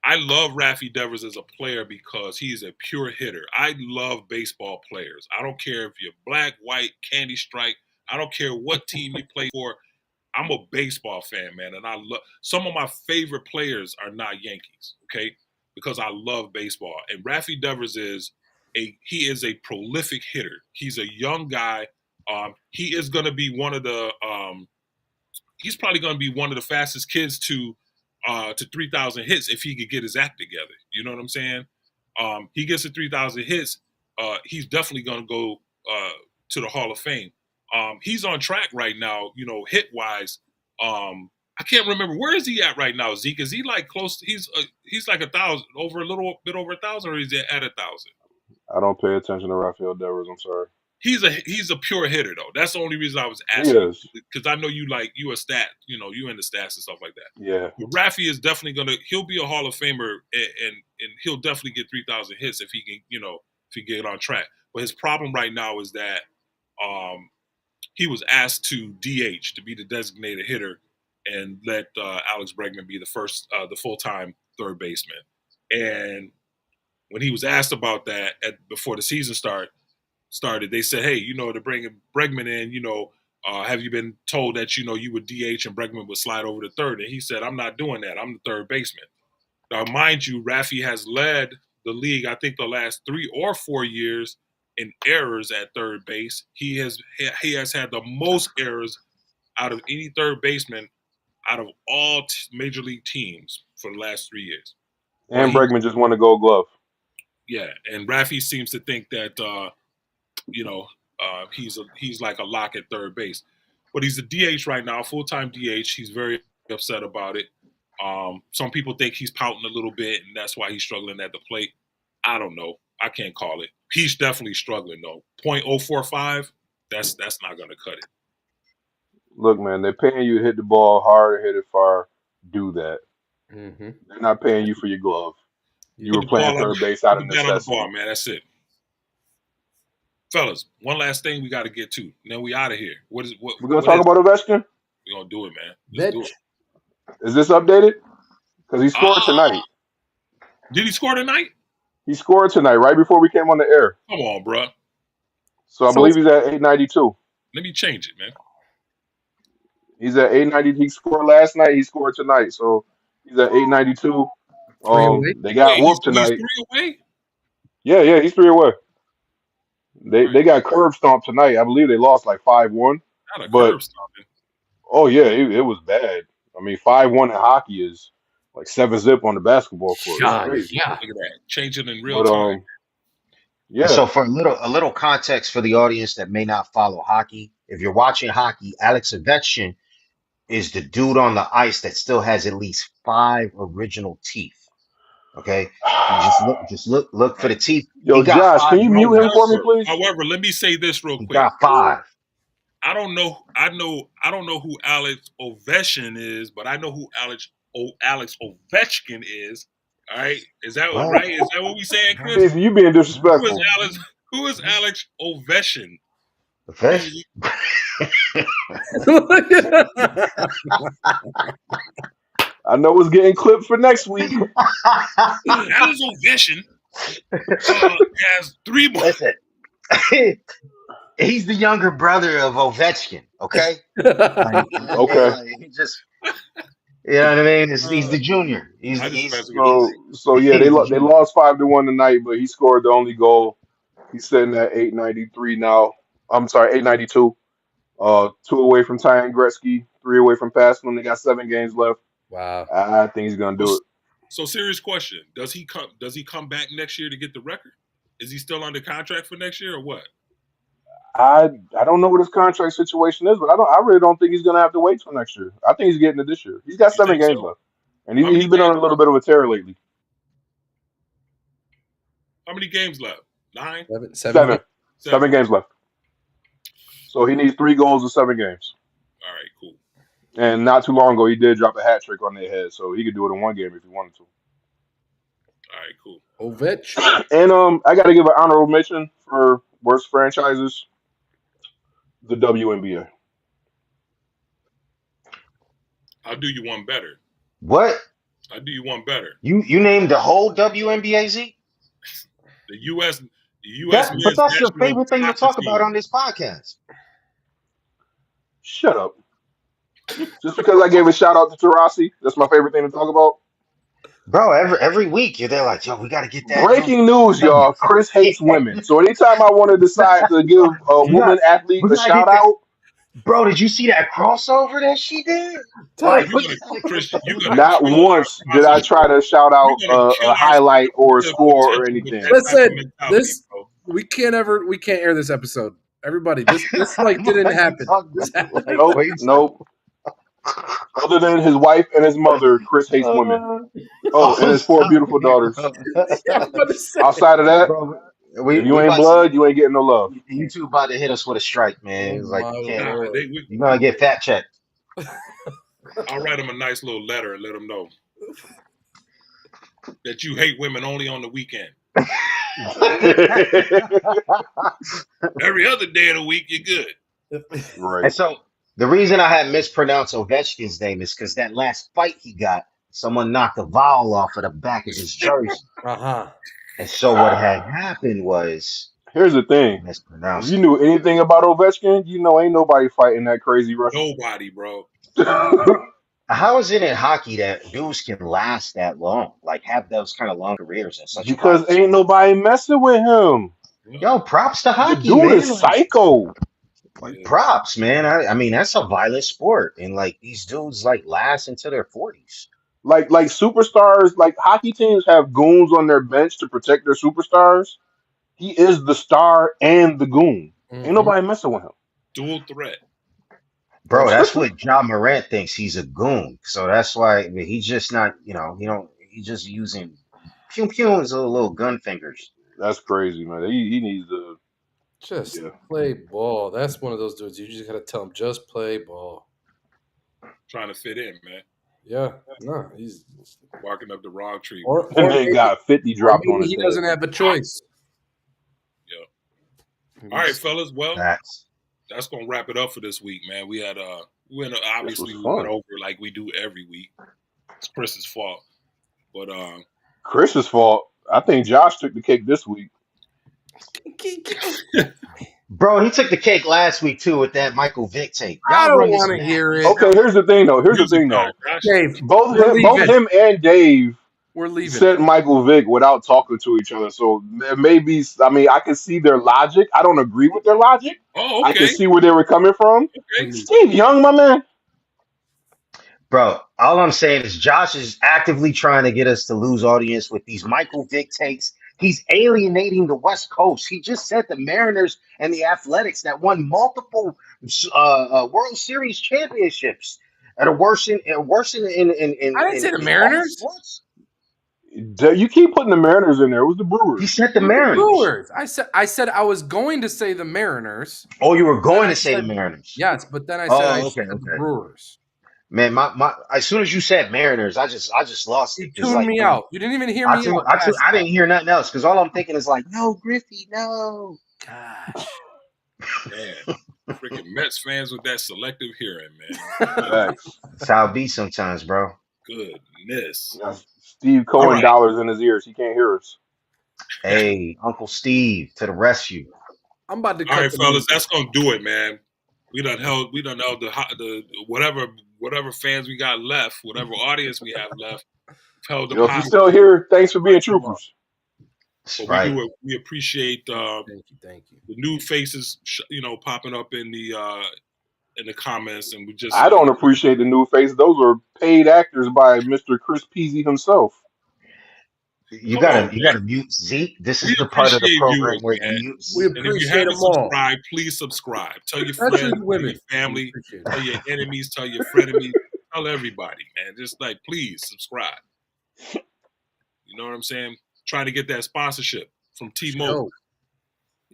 A: I love Rafi Devers as a player because he's a pure hitter. I love baseball players. I don't care if you're black, white, candy stripe. I don't care what team you play for. I'm a baseball fan, man, and I love some of my favorite players are not Yankees, okay? Because I love baseball. And Rafi Devers is a prolific hitter. He's a young guy. He is going to be one of the he's probably going to be one of the fastest kids to 3,000 hits if he could get his act together. You know what I'm saying? He gets to 3,000 hits, he's definitely going to go to the Hall of Fame. He's on track right now, hit wise. I can't remember where is he at right now, Zeke. Is he like close? He's like 1,000, over a little bit over 1,000, or is he at 1,000?
C: I don't pay attention to Raphael Devers. I'm sorry.
A: He's a pure hitter though. That's the only reason I was
C: He
A: asking,
C: is.
A: because I know you a stat, you into stats and stuff like that.
C: Yeah.
A: But Rafi is definitely he'll be a Hall of Famer, and he'll definitely get 3,000 hits if he can, if he get on track. But his problem right now is that he was asked to DH, to be the designated hitter, and let Alex Bregman be the full time third baseman. And when he was asked about that before the season started, they said, "Hey, to bring Bregman in, have you been told that you would DH and Bregman would slide over to third?" And he said, "I'm not doing that. I'm the third baseman." Now, mind you, Rafi has led the league, I think, the last 3 or 4 years in errors at third base. He has had the most errors out of any third baseman out of all major league teams for the last 3 years. But
C: And Bregman just won a Gold Glove.
A: and Rafi seems to think that he's like a lock at third base, but he's a DH right now, full time DH. He's very upset about it. Some people think he's pouting a little bit, and that's why he's struggling at the plate. I don't know. I can't call it. He's definitely struggling though. .045. That's not going to cut it.
C: Look, man, they're paying you to hit the ball hard and hit it far. Do that.
D: Mm-hmm.
C: They're not paying you for your glove. You
A: Put
C: were
A: the
C: playing
A: ball on
C: third base
A: put
C: out
A: the
C: of
A: bat on the ball,
C: necessity.
A: man. That's it, fellas. One last thing we got to get to. And then we out of here. What
C: We're gonna
A: what
C: talk
A: is
C: about Ovechkin.
A: we gonna do it, man? Let's do it.
C: Is this updated? Because he scored
A: Ah,
C: tonight.
A: did he score tonight?
C: He scored tonight, right before we came on the air.
A: Come on, bro.
C: So I
D: So
C: believe he's at 892.
A: Let me change it, man.
C: He's at 890. He scored last night. He scored tonight. So he's at 892.
D: 3 away.
C: They got
A: Wait, he's
C: whooped tonight.
A: 3 away.
C: Yeah, he's 3 away. They got curb stomped tonight. I believe they lost like 5-1.
A: Not a
C: But
A: curb stomping.
C: oh yeah, it was bad. I mean, 5-1 in hockey is like 7-zip on the basketball court. It's
D: God,
C: crazy.
D: yeah.
A: Look at that. Changing in real
C: But
A: time.
B: And
C: yeah.
B: so for a little context for the audience that may not follow hockey, if you're watching hockey, Alex Ovechkin is the dude on the ice that still has at least 5 original teeth. Okay, you look for the
A: Right.
B: teeth. He
C: Yo,
B: got
C: Josh, can
B: 5
C: you mute him for me,
B: roses.
C: please?
A: However, let me say this real
B: He
A: quick.
B: got 5.
A: I don't know who Alex Ovechkin is, but I know who Alex Ovechkin is. All right, is that
B: What?
A: right? Is that what we saying, Chris?
C: Steve, you being
A: Who is
C: disrespectful.
A: Alex? Who is Alex Ovechkin?
B: Ovechkin.
C: I know it's getting clipped for next week.
A: Alex Ovechkin has 3 more.
B: Listen, he's the younger brother of Ovechkin. Okay,
C: Okay.
B: he just, you know what I mean? He's the junior.
A: I just messing with you.
C: So yeah,
B: he's the
C: they
B: junior.
C: lost 5-1 tonight, but he scored the only goal. He's sitting at 893 now. I'm sorry, 892. 2 away from tying Gretzky, 3 away from passing him. They got 7 games left.
D: Wow.
C: I think he's gonna do it.
A: So serious question: Does he come back next year to get the record? Is he still under contract for next year or what?
C: I don't know what his contract situation is, but I really don't think he's gonna have to wait till next year. I think he's getting it this year. He's got
A: You
C: 7
A: think
C: games
A: so?
C: left, and
A: How many
C: he's been on a
A: games
C: little bit of a tear lately.
A: How many games left? 9?
C: 7 games left. So he needs 3 goals in 7 games.
A: All right, cool.
C: And not too long ago, he did drop a hat trick on their head, so he could do it in 1 game if he wanted to.
A: All right, cool.
D: Ovechkin.
C: And I got to give an honorable mention for worst franchises, the WNBA.
A: I'll do you one better.
B: What?
A: I'll do you one better.
B: You named the whole WNBA, Z?
A: The U.S. men's
B: But that's your
A: national
B: favorite thing to
A: soccer
B: talk about
A: team.
B: on this podcast.
C: Shut up. Just because I gave a shout out to Tarasi, that's my favorite thing to talk about.
B: Bro, every week you're there like, yo, we got to get that.
C: Breaking news, y'all. Chris hates women. So anytime I want to decide to give a woman athlete a shout out,
B: Bro, did you see that crossover that she did? Like,
A: Chris, you're gonna
C: not
A: kill
C: once
A: our
C: did I
A: sponsors.
C: try to shout out
A: You're gonna kill
C: a
A: our
C: highlight or a
A: sponsors
C: score or
A: potential with
C: anything.
A: that type of
D: Listen,
A: mentality, bro.
D: we can't air this episode. Everybody, this like didn't happen.
C: Nope. Other than his wife and his mother, Chris hates women. Oh, and his 4 beautiful daughters.
D: Yeah, I'm about to say.
C: Outside of that,
B: Bro,
C: if you ain't blood, you ain't getting no love.
B: You two about to hit us with a strike, man.
D: Oh,
B: It's like,
D: my
B: you can't.
D: Lord.
B: You're going to get fat checked.
A: I'll write them a nice little letter and let them know that you hate women only on the weekend. Every other day of the week, you're good.
C: Right.
B: And so the reason I had mispronounced Ovechkin's name is because that last fight he got, someone knocked a vowel off of the back of his jersey.
D: Uh-huh.
B: And so what had happened was
C: Here's the thing. If
B: mispronounced.
C: you knew anything about Ovechkin, you know ain't nobody fighting that crazy Russian.
A: Nobody, bro.
B: How is it in hockey that dudes can last that long? Like have those kind of long careers in such
C: Because
B: a
C: ain't nobody messing with him.
B: Yo, props to
C: The
B: hockey,
C: dude
B: man.
C: is psycho.
B: Like props, man. I mean, that's a violent sport, and like these dudes like last into their 40s.
C: Like superstars, like hockey teams have goons on their bench to protect their superstars. He is the star and the goon.
D: Mm-hmm.
C: Ain't nobody messing with him.
A: Dual threat.
B: Bro, that's what John Morant thinks. He's a goon. So that's why I mean, he's just not, he's just using pew pew his little gun fingers.
C: That's crazy, man. He needs to
D: just play ball. That's one of those dudes. You just gotta tell him just play ball.
A: Trying to fit in, man.
D: Yeah, no, he's
A: barking up the wrong tree.
D: Or
C: they got 50 dropped on his
D: he
C: head.
D: doesn't have a choice.
A: Yeah. All right, fellas. Well, that's gonna wrap it up for this week, man. We had obviously we went over like we do every week. It's Chris's fault, but
C: Chris's fault. I think Josh took the cake this week.
B: Bro, he took the cake last week too with that Michael Vick tape.
D: I don't want to hear it.
C: Okay, here's the thing though. Dave, both him and Dave
D: We're leaving.
C: Sent Michael Vick without talking to each other. So maybe, I mean, I can see their logic. I don't agree with their logic.
A: Oh,
C: I can
A: okay.
C: see where they were coming from.
A: Okay.
C: Steve Young, my man.
B: Bro, all I'm saying is Josh is actively trying to get us to lose audience with these Michael Vick takes. He's alienating the West Coast. He just said the Mariners and the Athletics that won multiple World Series championships at a worse in
D: I didn't say the
B: all
D: Mariners.
B: sports.
C: You keep putting the Mariners in there. It was the Brewers.
B: He said the
D: It was
B: Mariners.
D: Brewers. I said I was going to say the Mariners.
B: Oh, you were going
D: Then I
B: to say the
D: said-
B: Mariners.
D: Yes, but then I said I
B: okay,
D: said the
B: okay.
D: Brewers.
B: Man, my as soon as you said Mariners, I just lost
D: You
B: it. Just
D: tuned
B: like
D: me
B: man,
D: out. You didn't even hear me out.
B: I didn't hear nothing else because all I'm thinking is like, no, Griffey, no.
D: Gosh.
A: Man, freaking Mets fans with that selective hearing, man.
C: Facts.
B: That's how it be sometimes, bro.
A: Goodness.
C: Yeah, Steve Cohen
A: right.
C: dollars in his ears. He can't hear us.
B: Hey, Uncle Steve to the rescue.
D: I'm about to
A: All
D: cut
A: right,
D: the
A: fellas,
D: music.
A: that's gonna do it, man. We done held the whatever fans we got left, whatever audience we have left. Held the
C: You know, if you're
A: hostage.
C: still here, thanks for being troopers.
B: That's
A: But
B: right.
A: we appreciate
D: Thank you.
A: the new faces, popping up in the comments, and we just
C: I don't appreciate the new face. Those were paid actors by Mr. Chris Peasy himself.
B: You
A: Come
B: gotta
A: on,
B: mute Zeke. This
A: we
B: is the part of the
A: appreciate
B: program
A: viewers,
B: where
A: man.
B: you mute
D: We
B: Zeke.
A: And if you
D: appreciate
A: haven't
D: them all.
A: subscribed, please subscribe. Tell your
D: Especially
A: friends,
D: the
A: tell
D: women.
A: your family,
D: We appreciate
A: tell
D: it.
A: your enemies, tell your frenemies, tell everybody, man. Just like, please subscribe. You know what I'm saying? Trying to get that sponsorship from T-Mobile.
D: Yo,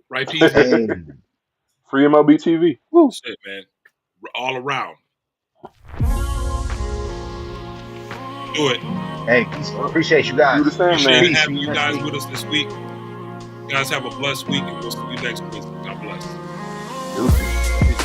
A: Right, Pete?
B: Hey,
C: Free MLB TV. Woo.
A: Shit, man. All around. Do it.
B: hey, peace. Appreciate you guys.
C: You the same,
A: Appreciate
C: man.
B: Peace.
A: having
B: See you
A: you
B: next
A: guys
B: week.
A: with us this week. You guys have a blessed week, and we'll see you next week. God bless.
C: Deuces.